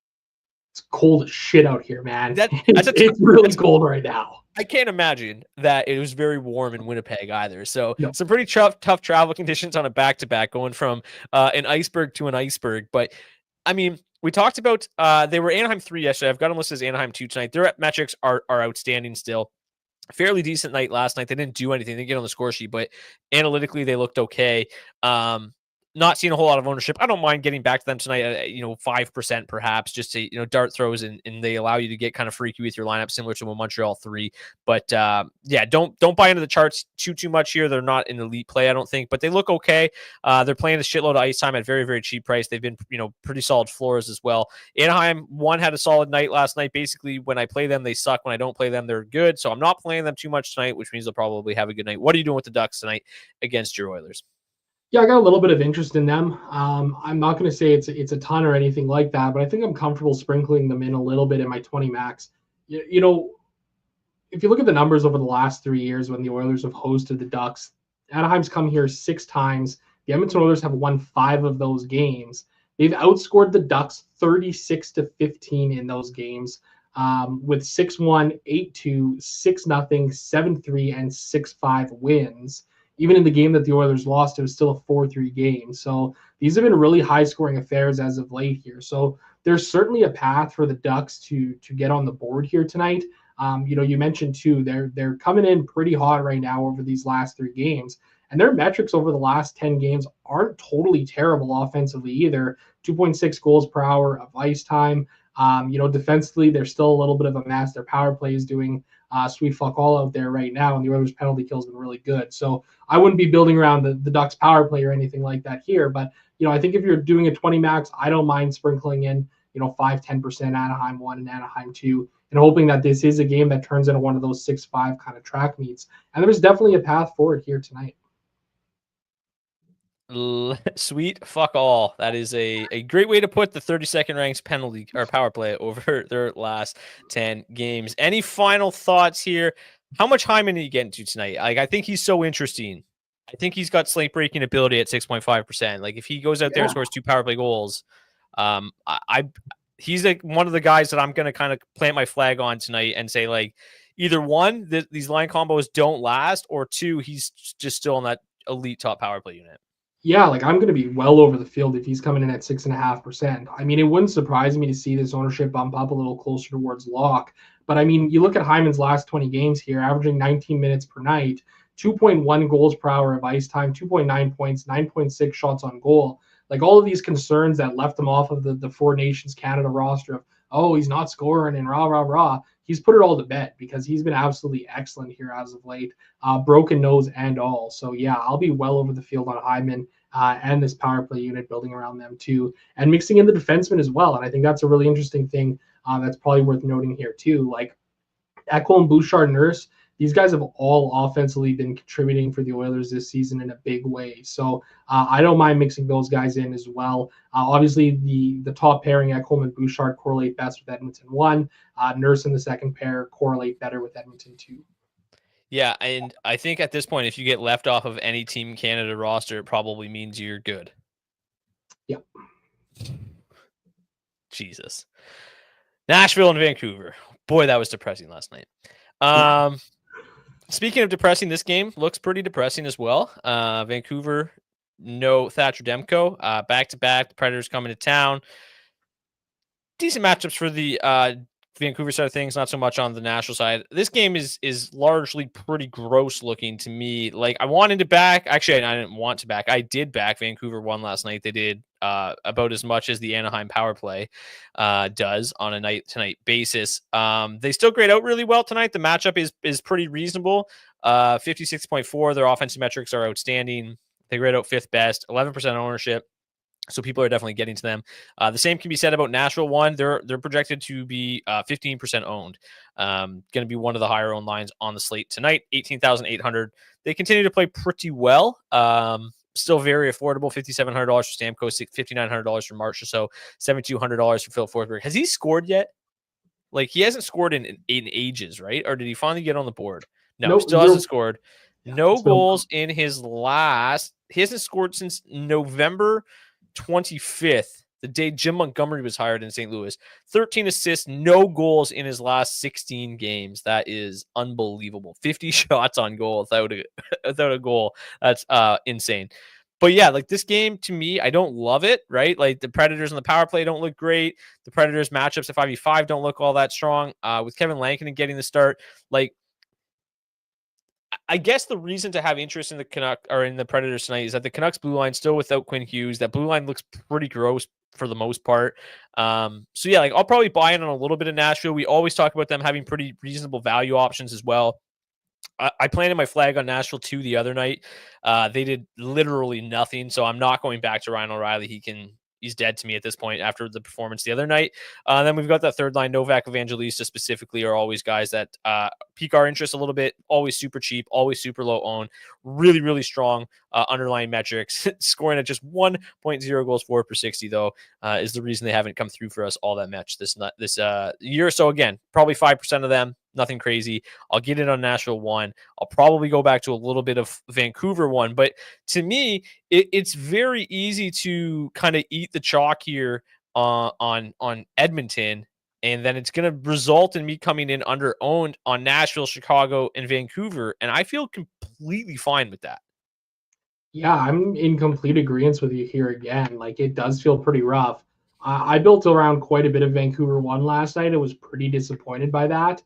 It's cold as shit out here, man. It's really cold right now. I can't imagine that it was very warm in Winnipeg either. So no. Some pretty tough travel conditions on a back-to-back, going from an iceberg to an iceberg. But I mean, we talked about they were Anaheim 3 yesterday. I've got them listed as Anaheim 2 tonight. Their metrics are outstanding still. Fairly decent night last night. They didn't do anything. They didn't get on the score sheet, but analytically they looked okay. Not seeing a whole lot of ownership. I don't mind getting back to them tonight at 5% perhaps, just to dart throws, and they allow you to get kind of freaky with your lineup, similar to a Montreal 3. But yeah, don't buy into the charts too much here. They're not an elite play, I don't think, but they look okay. They're playing a shitload of ice time at very, very cheap price. They've been pretty solid floors as well. Anaheim 1 had a solid night last night. Basically, when I play them, they suck. When I don't play them, they're good. So I'm not playing them too much tonight, which means they'll probably have a good night. What are you doing with the Ducks tonight against your Oilers? Yeah, I got a little bit of interest in them. I'm not going to say it's a ton or anything like that, but I think I'm comfortable sprinkling them in a little bit in my 20 max. If you look at the numbers over the last 3 years when the Oilers have hosted the Ducks, Anaheim's come here 6 times. The Edmonton Oilers have won 5 of those games. They've outscored the Ducks 36-15 in those games, with 6-1, 8-2, 6-0, 7-3, and 6-5 wins. Even in the game that the Oilers lost, it was still a 4-3 game. So these have been really high-scoring affairs as of late here. So there's certainly a path for the Ducks to get on the board here tonight. You mentioned too, they're coming in pretty hot right now over these last 3 games, and their metrics over the last 10 games aren't totally terrible offensively either. 2.6 goals per hour of ice time. Defensively, they're still a little bit of a mess. Their power play is doing sweet fuck all out there right now, and the Oilers' penalty kill has been really good. So I wouldn't be building around the Ducks' power play or anything like that here. But I think if you're doing a 20 max, I don't mind sprinkling in 5-10% Anaheim 1 and Anaheim 2, and hoping that this is a game that turns into one of those 6-5 kind of track meets. And there's definitely a path forward here tonight. Sweet fuck all. That is a great way to put the 32nd ranked penalty or power play over their last 10 games. Any final thoughts here? How much Hyman are you getting to tonight? I think he's so interesting. I think he's got slate breaking ability at 6.5%. Like if he goes out there and scores 2 power play goals, he's like one of the guys that I'm going to kind of plant my flag on tonight and say, like, either one, these line combos don't last, or 2, he's just still in that elite top power play unit. Yeah, like I'm going to be well over the field if he's coming in at 6.5%. I mean, it wouldn't surprise me to see this ownership bump up a little closer towards lock. But I mean, you look at Hyman's last 20 games here, averaging 19 minutes per night, 2.1 goals per hour of ice time, 2.9 points, 9.6 shots on goal. Like all of these concerns that left him off of the Four Nations Canada roster of, oh, he's not scoring and rah. He's put it all to bed because he's been absolutely excellent here as of late, broken nose and all. So yeah, I'll be well over the field on Hyman and this power play unit building around them too, and mixing in the defensemen as well. And I think that's a really interesting thing that's probably worth noting here too. Like Ekholm, Bouchard, Nurse, these guys have all offensively been contributing for the Oilers this season in a big way. So I don't mind mixing those guys in as well. Obviously, the top pairing, Ekholm and Bouchard, correlate best with Edmonton 1. Nurse in the second pair correlate better with Edmonton 2. Yeah, and I think at this point, if you get left off of any Team Canada roster, it probably means you're good. Yeah. Jesus. Nashville and Vancouver. Boy, that was depressing last night. Speaking of depressing, this game looks pretty depressing as well. Vancouver, no Thatcher Demko. Back-to-back, the Predators coming to town. Decent matchups for the Vancouver side of things, not so much on the Nashville side. This game is largely pretty gross looking to me. Like I wanted to back, actually I didn't want to back. I did back Vancouver 1 last night. They did about as much as the Anaheim power play does on a night-to-night basis. They still grade out really well tonight. The matchup is pretty reasonable. 56.4. Their offensive metrics are outstanding. They grade out 5th best, 11% ownership. So people are definitely getting to them. The same can be said about Nashville 1. They're projected to be 15% owned. Going to be one of the higher owned lines on the slate tonight. 18,800. They continue to play pretty well. Still very affordable. $5,700 for Stamkos, $5,900 for Marcia. So $7,200 for Phil Forsberg. Has he scored yet? Like, he hasn't scored in ages, right? Or did he finally get on the board? No, Nope, still zero. hasn't scored. Yeah, No still goals in his last. He hasn't scored since November 25th, the day Jim Montgomery was hired in St. Louis. 13 assists, no goals in his last 16 games. That is unbelievable. 50 shots on goal without a goal. That's insane. But yeah, like, this game, to me, I don't love it, right? Like, the Predators on the power play don't look great. The Predators matchups at 5v5 don't look all that strong. With Kevin Lankinen getting the start, like, I guess the reason to have interest in the Canuck or in the Predators tonight is that the Canucks blue line still without Quinn Hughes. That blue line looks pretty gross for the most part. So yeah, like, I'll probably buy in on a little bit of Nashville. We always talk about them having pretty reasonable value options as well. I planted my flag on Nashville 2 the other night. They did literally nothing, so I'm not going back to Ryan O'Reilly. He's dead to me at this point after the performance the other night. Then we've got that third line. Novak, Evangelista specifically are always guys that pique our interest a little bit. Always super cheap, always super low owned. Really, really strong underlying metrics. Scoring at just 1.0 goals for per 60, though, is the reason they haven't come through for us all that much this year. So again, probably 5% of them. Nothing crazy. I'll get it on Nashville 1. I'll probably go back to a little bit of Vancouver 1. But to me, it's very easy to kind of eat the chalk here on Edmonton. And then it's going to result in me coming in under owned on Nashville, Chicago, and Vancouver. And I feel completely fine with that. Yeah, I'm in complete agreement with you here again. Like, it does feel pretty rough. I built around quite a bit of Vancouver 1 last night. I was pretty disappointed by that.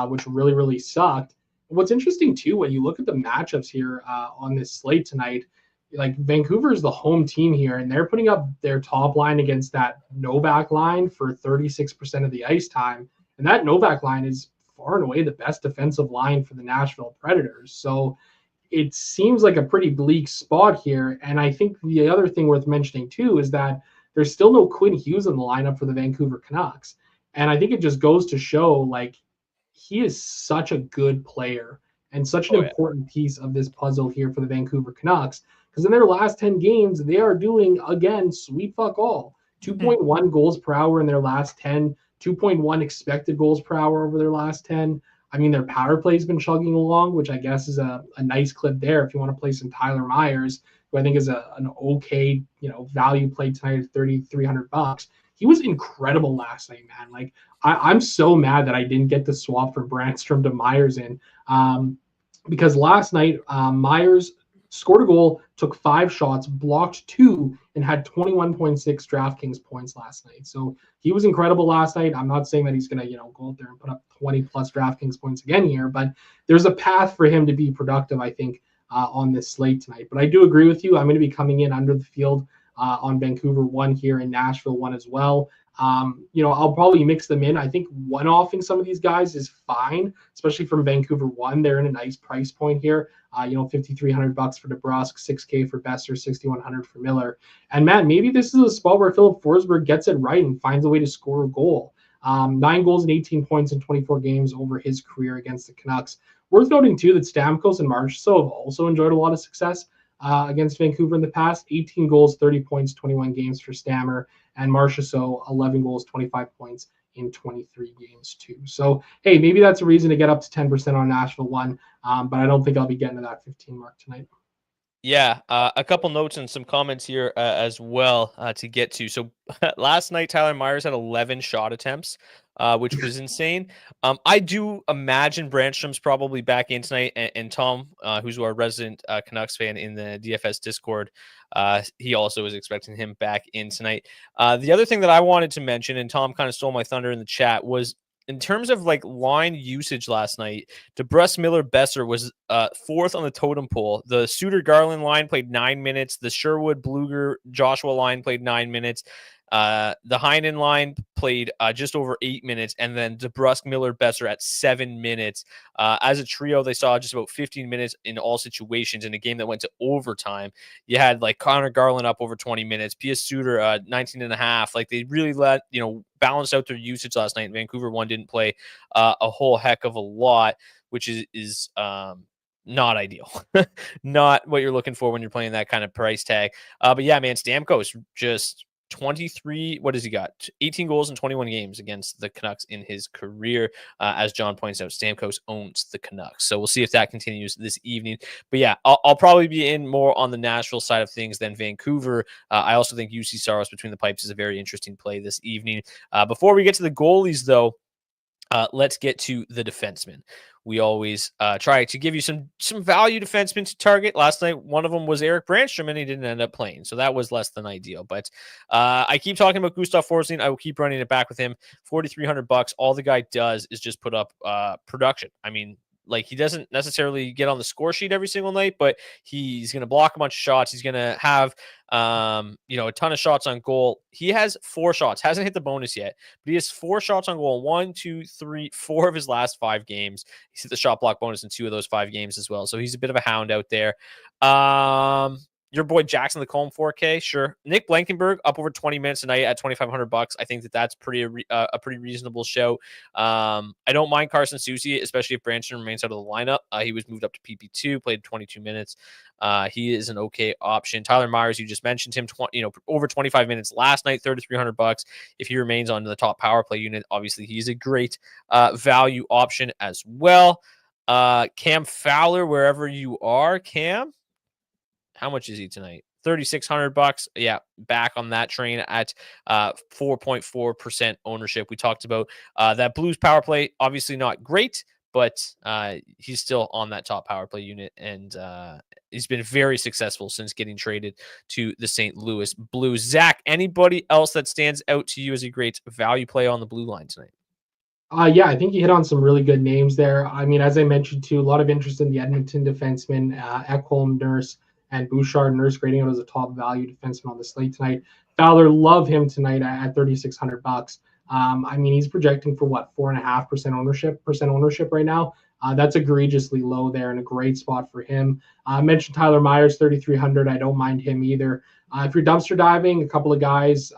Which really, really sucked. What's interesting, too, when you look at the matchups here on this slate tonight, like, Vancouver is the home team here, and they're putting up their top line against that Novak line for 36% of the ice time. And that Novak line is far and away the best defensive line for the Nashville Predators. So it seems like a pretty bleak spot here. And I think the other thing worth mentioning, too, is that there's still no Quinn Hughes in the lineup for the Vancouver Canucks. And I think it just goes to show, like, he is such a good player and such an important piece of this puzzle here for the Vancouver Canucks, because in their last 10 games, they are doing, again, sweet fuck all. 2.1 goals per hour in their last 10, 2.1 expected goals per hour over their last 10. I mean, their power play has been chugging along, which I guess is a nice clip there if you want to play some Tyler Myers, who I think is an okay, value play tonight at $3,300. He was incredible last night, man. Like, I'm so mad that I didn't get the swap from Brandstrom to Myers in, because last night Myers scored a goal, took 5 shots, blocked 2, and had 21.6 DraftKings points last night. So he was incredible last night. I'm not saying that he's going to, go out there and put up 20 plus DraftKings points again here, but there's a path for him to be productive, I think, on this slate tonight. But I do agree with you. I'm going to be coming in under the field on Vancouver 1 here and Nashville 1 as well. I'll probably mix them in. I think one-offing some of these guys is fine, especially from Vancouver 1. They're in a nice price point here. $5,300 for DeBrusk, $6K for Besser, $6,100 for Miller. And Matt, maybe this is a spot where Philip Forsberg gets it right and finds a way to score a goal. 9 goals and 18 points in 24 games over his career against the Canucks. Worth noting, too, that Stamkos and Marchessault have also enjoyed a lot of success against Vancouver in the past. 18 goals, 30 points, 21 games for Stammer, and Marchessault, 11 goals, 25 points in 23 games too. So, hey, maybe that's a reason to get up to 10% on Nashville 1, but I don't think I'll be getting to that 15 mark tonight. Yeah, a couple notes and some comments here as well to get to. So last night, Tyler Myers had 11 shot attempts, which was insane. I do imagine Brandstrom's probably back in tonight, and Tom, who's our resident Canucks fan in the DFS Discord, he also is expecting him back in tonight. The other thing that I wanted to mention, and Tom kind of stole my thunder in the chat, was in terms of like line usage last night, DeBrusk, Miller, Besser was 4th on the totem pole. The Suter Garland line played 9 minutes. The Sherwood Bluger Joshua line played 9 minutes. The Heinen line played just over 8 minutes, and then DeBrusk, Miller, Besser at 7 minutes. As a trio, they saw just about 15 minutes in all situations in a game that went to overtime. You had like Connor Garland up over 20 minutes, Pius Suter 19 and a half. Like they really balanced out their usage last night. Vancouver one didn't play a whole heck of a lot, which is not ideal. Not what you're looking for when you're playing that kind of price tag. But yeah, man, Stamkos just 23, what has he got? 18 goals in 21 games against the Canucks in his career. As John points out, Stamkos owns the Canucks. So we'll see if that continues this evening. But yeah, I'll probably be in more on the Nashville side of things than Vancouver. I also think UC Saros between the pipes is a very interesting play this evening. Before we get to the goalies, though, let's get to the defensemen. We always try to give you some value defensemen to target. Last night, one of them was Eric Brandstrom, and he didn't end up playing, so that was less than ideal. But I keep talking about Gustav Forsling. I will keep running it back with him. $4,300. All the guy does is just put up production. I mean, like he doesn't necessarily get on the score sheet every single night, but he's going to block a bunch of shots. He's going to have, a ton of shots on goal. He has 4 shots, hasn't hit the bonus yet, but he has 4 shots on goal. 1, 2, 3, 4 of his last 5 games. He's hit the shot block bonus in 2 of those 5 games as well. So he's a bit of a hound out there. Your boy Jackson, the Colm 4K, sure. Nick Blankenberg up over 20 minutes a night at $2,500. I think that's a pretty reasonable show. I don't mind Carson Soucy, especially if Branson remains out of the lineup. He was moved up to PP2, played 22 minutes. He is an okay option. Tyler Myers, you just mentioned him, over 25 minutes last night, $3,300. If he remains on the top power play unit, obviously he's a great value option as well. Cam Fowler, wherever you are, Cam. How much is he tonight? $3,600. Yeah, back on that train at 4.4% ownership. We talked about that Blues power play. Obviously not great, but he's still on that top power play unit, and he's been very successful since getting traded to the St. Louis Blues. Zach, anybody else that stands out to you as a great value play on the blue line tonight? Yeah, I think you hit on some really good names there. I mean, as I mentioned too, a lot of interest in the Edmonton defensemen, Ekholm, Nurse, and Bouchard. Nurse grading out as a top value defenseman on the slate tonight. Fowler, love him tonight at $3,600. I mean, he's projecting for 4.5% ownership right now. That's egregiously low there and a great spot for him. I mentioned Tyler Myers, $3,300. I don't mind him either. If you're dumpster diving, a couple of guys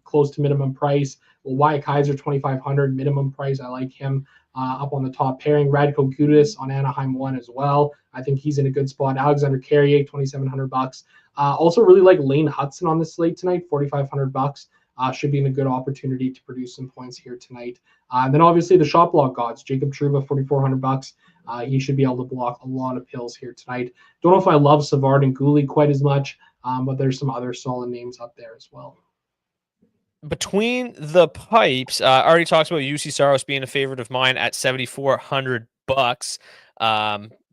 close to minimum price. Well, Wyatt Kaiser, $2,500 minimum price. I like him up on the top pairing. Radko Gudas on Anaheim 1 as well. I think he's in a good spot. Alexander Carrier, $2,700. Also really like Lane Hudson on the slate tonight, $4,500. Should be in a good opportunity to produce some points here tonight. And then obviously the shot block gods, Jacob Trouba, $4,400. He should be able to block a lot of pills here tonight. Don't know if I love Savard and Gouli quite as much, but there's some other solid names up there as well. Between the pipes, I already talked about UC Saros being a favorite of mine at $7,400.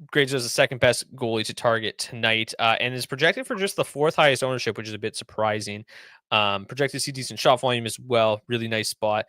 Grades as the second best goalie to target tonight, and is projected for just the 4th highest ownership, which is a bit surprising. Projected to see decent shot volume as well. Really nice spot.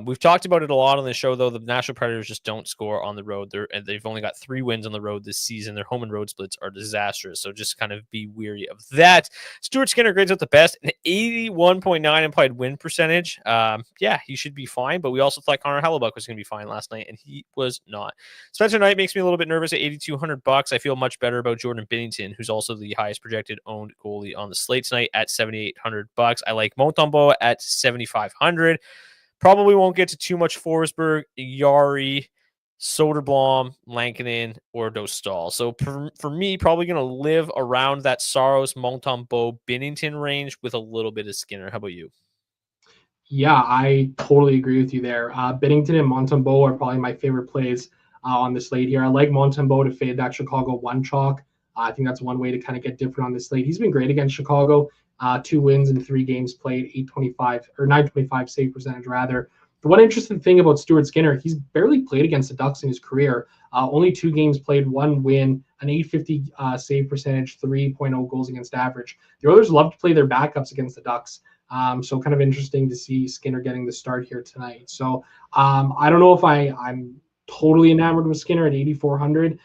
We've talked about it a lot on the show, though. The Nashville Predators just don't score on the road. They've only got 3 wins on the road this season. Their home and road splits are disastrous, so just kind of be weary of that. Stuart Skinner grades out the best, an 81.9 implied win percentage. Yeah, he should be fine, but we also thought Connor Hellebuck was going to be fine last night, and he was not. Spencer Knight makes me a little bit nervous at $8,200. I feel much better about Jordan Binnington, who's also the highest projected owned goalie on the slate tonight at $7,800. I like Montembeault at $7,500. Probably won't get to too much Forsberg, Yari, Soderblom, Lankinen, or Dostal. So for me, probably going to live around that Saros, Montembeault, Binnington range with a little bit of Skinner. How about you? Yeah, I totally agree with you there. Binnington and Montembeault are probably my favorite plays on the slate here. I like Montembeault to fade that Chicago 1 chalk. I think that's one way to kind of get different on the slate. He's been great against Chicago. 2 wins in 3 games played, 925 save percentage rather. The one interesting thing about Stuart Skinner, he's barely played against the Ducks in his career. Only 2 games played, 1 win, an 850 save percentage, 3.0 goals against average. The Oilers love to play their backups against the Ducks. So kind of interesting to see Skinner getting the start here tonight. So I don't know if I'm totally enamored with Skinner at 8,400,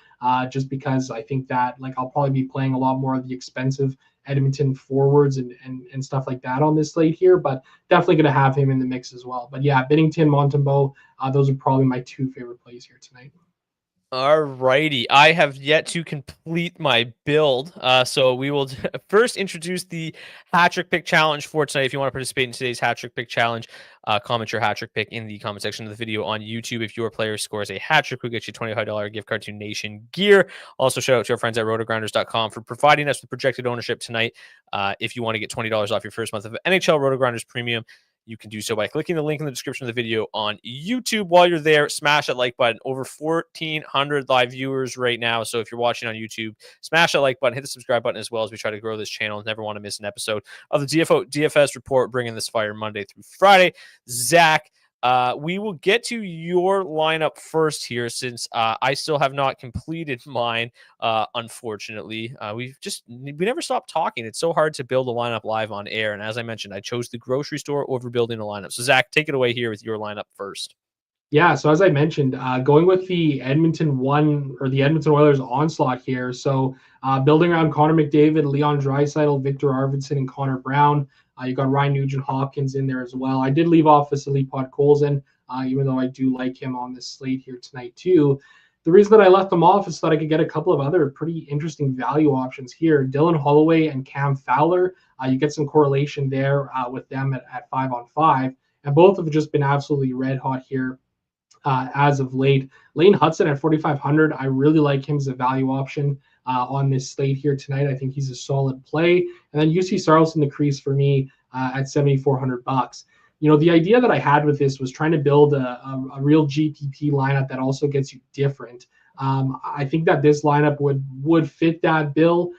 just because I think that I'll probably be playing a lot more of the expensive Edmonton forwards and stuff like that on this slate here, but definitely going to have him in the mix as well. But yeah, Binnington, Montembeault, those are probably my two favorite plays here tonight. All righty. I have yet to complete my build. So we will first introduce the hat trick pick challenge for tonight. If you want to participate in today's hat trick pick challenge, comment your hat trick pick in the comment section of the video on YouTube. If your player scores a hat trick, we'll get you a $25 gift card to Nation Gear. Also, shout out to our friends at rotogrinders.com for providing us with projected ownership tonight. If you want to get $20 off your first month of NHL Rotogrinders Premium, you can do so by clicking the link in the description of the video on YouTube. While you're there, smash that like button. Over 1,400 live viewers right now. So if you're watching on YouTube, smash that like button, hit the subscribe button as well as we try to grow this channel. Never want to miss an episode of the DFS report, bringing this fire Monday through Friday. Zach, we will get to your lineup first here since I still have not completed mine. Unfortunately, we never stop talking. It's so hard to build a lineup live on air. And as I mentioned, I chose the grocery store over building a lineup. So Zach, take it away here with your lineup first. Yeah, so as I mentioned, going with the Edmonton Oilers onslaught here. So building around Connor McDavid, Leon Draisaitl, Victor Arvidsson, and Connor Brown. You got Ryan Nugent-Hopkins in there as well. I did leave off Vasily Podkolzin, even though I do like him on this slate here tonight too. The reason that I left them off is so that I could get a couple of other pretty interesting value options here. Dylan Holloway and Cam Fowler. You get some correlation there with them at 5-on-5. And both have just been absolutely red hot here as of late. Lane Hudson at 4,500. I really like him as a value option on this slate here tonight. I think he's a solid play. And then UC Saros in the crease for me at $7,400. You know, the idea that I had with this was trying to build a real GPP lineup that also gets you different. I think that this lineup would fit that bill.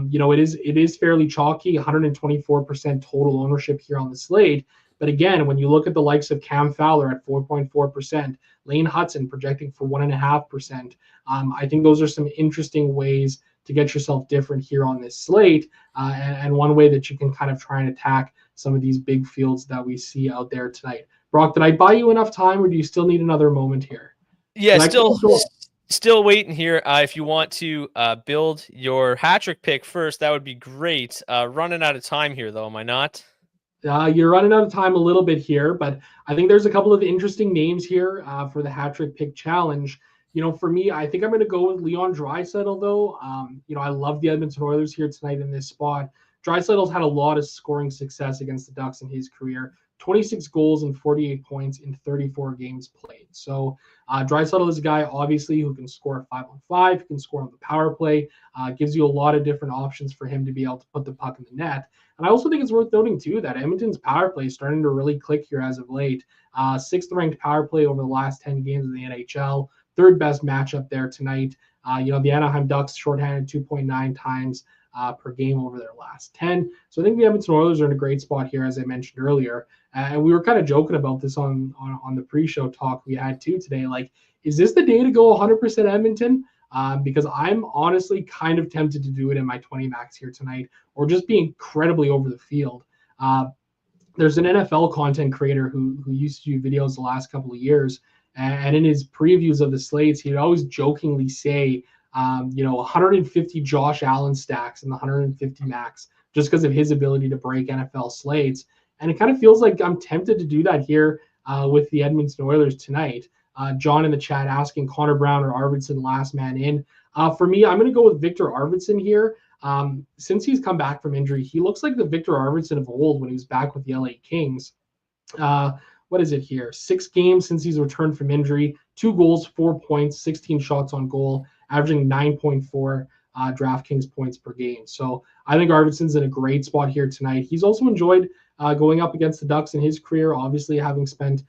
You know, it is fairly chalky, 124% total ownership here on the slate. But again, when you look at the likes of Cam Fowler at 4.4%, Lane Hudson projecting for 1.5%, I think those are some interesting ways to get yourself different here on this slate, and one way that you can kind of try and attack some of these big fields that we see out there tonight. Brock, did I buy you enough time, or do you still need another moment here? Yeah, still waiting here. If you want to build your hat trick pick first, that would be great. Running out of time here, though, am I not? You're running out of time a little bit here, but I think there's a couple of interesting names here for the hat trick pick challenge. You know, for me, I think I'm going to go with Leon Draisaitl, though. You know, I love the Edmonton Oilers here tonight in this spot. Draisaitl's had a lot of scoring success against the Ducks in his career. 26 goals and 48 points in 34 games played. So Draisaitl is a guy, obviously, who can score 5-on-5, who can score on the power play, gives you a lot of different options for him to be able to put the puck in the net. And I also think it's worth noting, too, that Edmonton's power play is starting to really click here as of late. 6th-ranked power play over the last 10 games of the NHL. 3rd best matchup there tonight. You know, the Anaheim Ducks shorthanded 2.9 times per game over their last 10. So I think the Edmonton Oilers are in a great spot here, as I mentioned earlier. And we were kind of joking about this on the pre-show talk we had too today. Like, is this the day to go 100% Edmonton? Because I'm honestly kind of tempted to do it in my 20 max here tonight, or just be incredibly over the field. There's an NFL content creator who used to do videos the last couple of years, and in his previews of the slates, he'd always jokingly say, you know, 150 Josh Allen stacks and the 150 max, just because of his ability to break NFL slates. And it kind of feels like I'm tempted to do that here with the Edmonton Oilers tonight. John in the chat asking Connor Brown or Arvidsson last man in. For me, I'm going to go with Victor Arvidsson here. Since he's come back from injury, he looks like the Victor Arvidsson of old when he was back with the LA Kings. What is it here? 6 games since he's returned from injury, 2 goals, 4 points, 16 shots on goal, averaging 9.4 DraftKings points per game. So I think Arvidsson's in a great spot here tonight. He's also enjoyed going up against the Ducks in his career, obviously having spent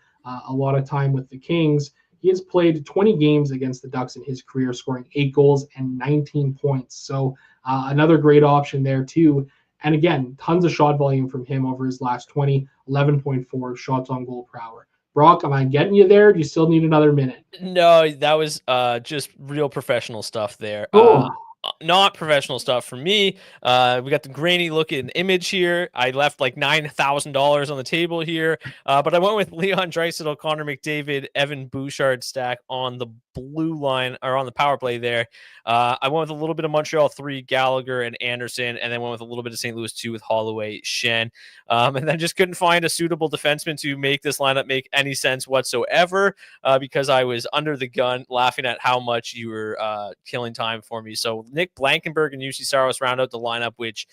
a lot of time with the Kings. He has played 20 games against the Ducks in his career, scoring 8 goals and 19 points. So another great option there too. And again, tons of shot volume from him over his last 20, 11.4 shots on goal per hour. Brock, am I getting you there? Do you still need another minute? No, that was just real professional stuff there. Oh. Not professional stuff for me. We got the grainy looking image here. I left like $9,000 on the table here, but I went with Leon Draisaitl, Connor McDavid, Evan Bouchard stack on the blue line or on the power play there. I went with a little bit of Montreal 3, Gallagher and Anderson, and then went with a little bit of St. Louis 2 with Holloway, Shen. And then just couldn't find a suitable defenseman to make this lineup make any sense whatsoever because I was under the gun laughing at how much you were killing time for me. So Nick Blankenberg and UC Saros round out the lineup, which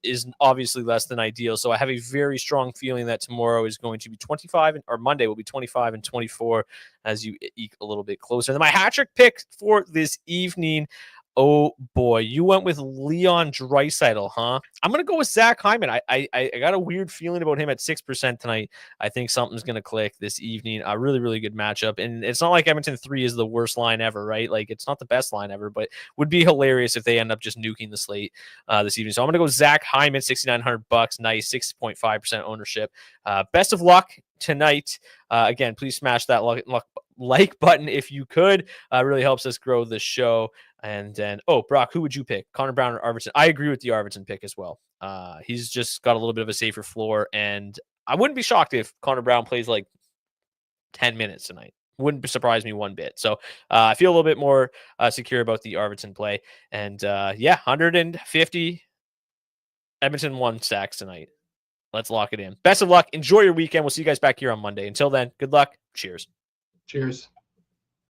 is obviously less than ideal. So I have a very strong feeling that tomorrow is going to be 25, or Monday will be 25 and 24 as you eke a little bit closer. And then my hat trick pick for this evening. Oh boy, you went with Leon Draisaitl, huh? I'm gonna go with Zach Hyman. I got a weird feeling about him at 6% tonight. I think something's gonna click this evening. A really, really good matchup. And it's not like Edmonton 3 is the worst line ever, right? Like it's not the best line ever, but would be hilarious if they end up just nuking the slate this evening. So I'm gonna go Zach Hyman, $6,900. Nice, 6.5% ownership. Best of luck tonight. Again, please smash that like button if you could. Really helps us grow the show. And then, Brock, who would you pick? Connor Brown or Arvidsson? I agree with the Arvidsson pick as well. He's just got a little bit of a safer floor, and I wouldn't be shocked if Connor Brown plays like 10 minutes tonight. Wouldn't surprise me one bit. So I feel a little bit more secure about the Arvidsson play. And 150 Edmonton 1 stacks tonight. Let's lock it in. Best of luck. Enjoy your weekend. We'll see you guys back here on Monday. Until then, good luck. Cheers. Cheers.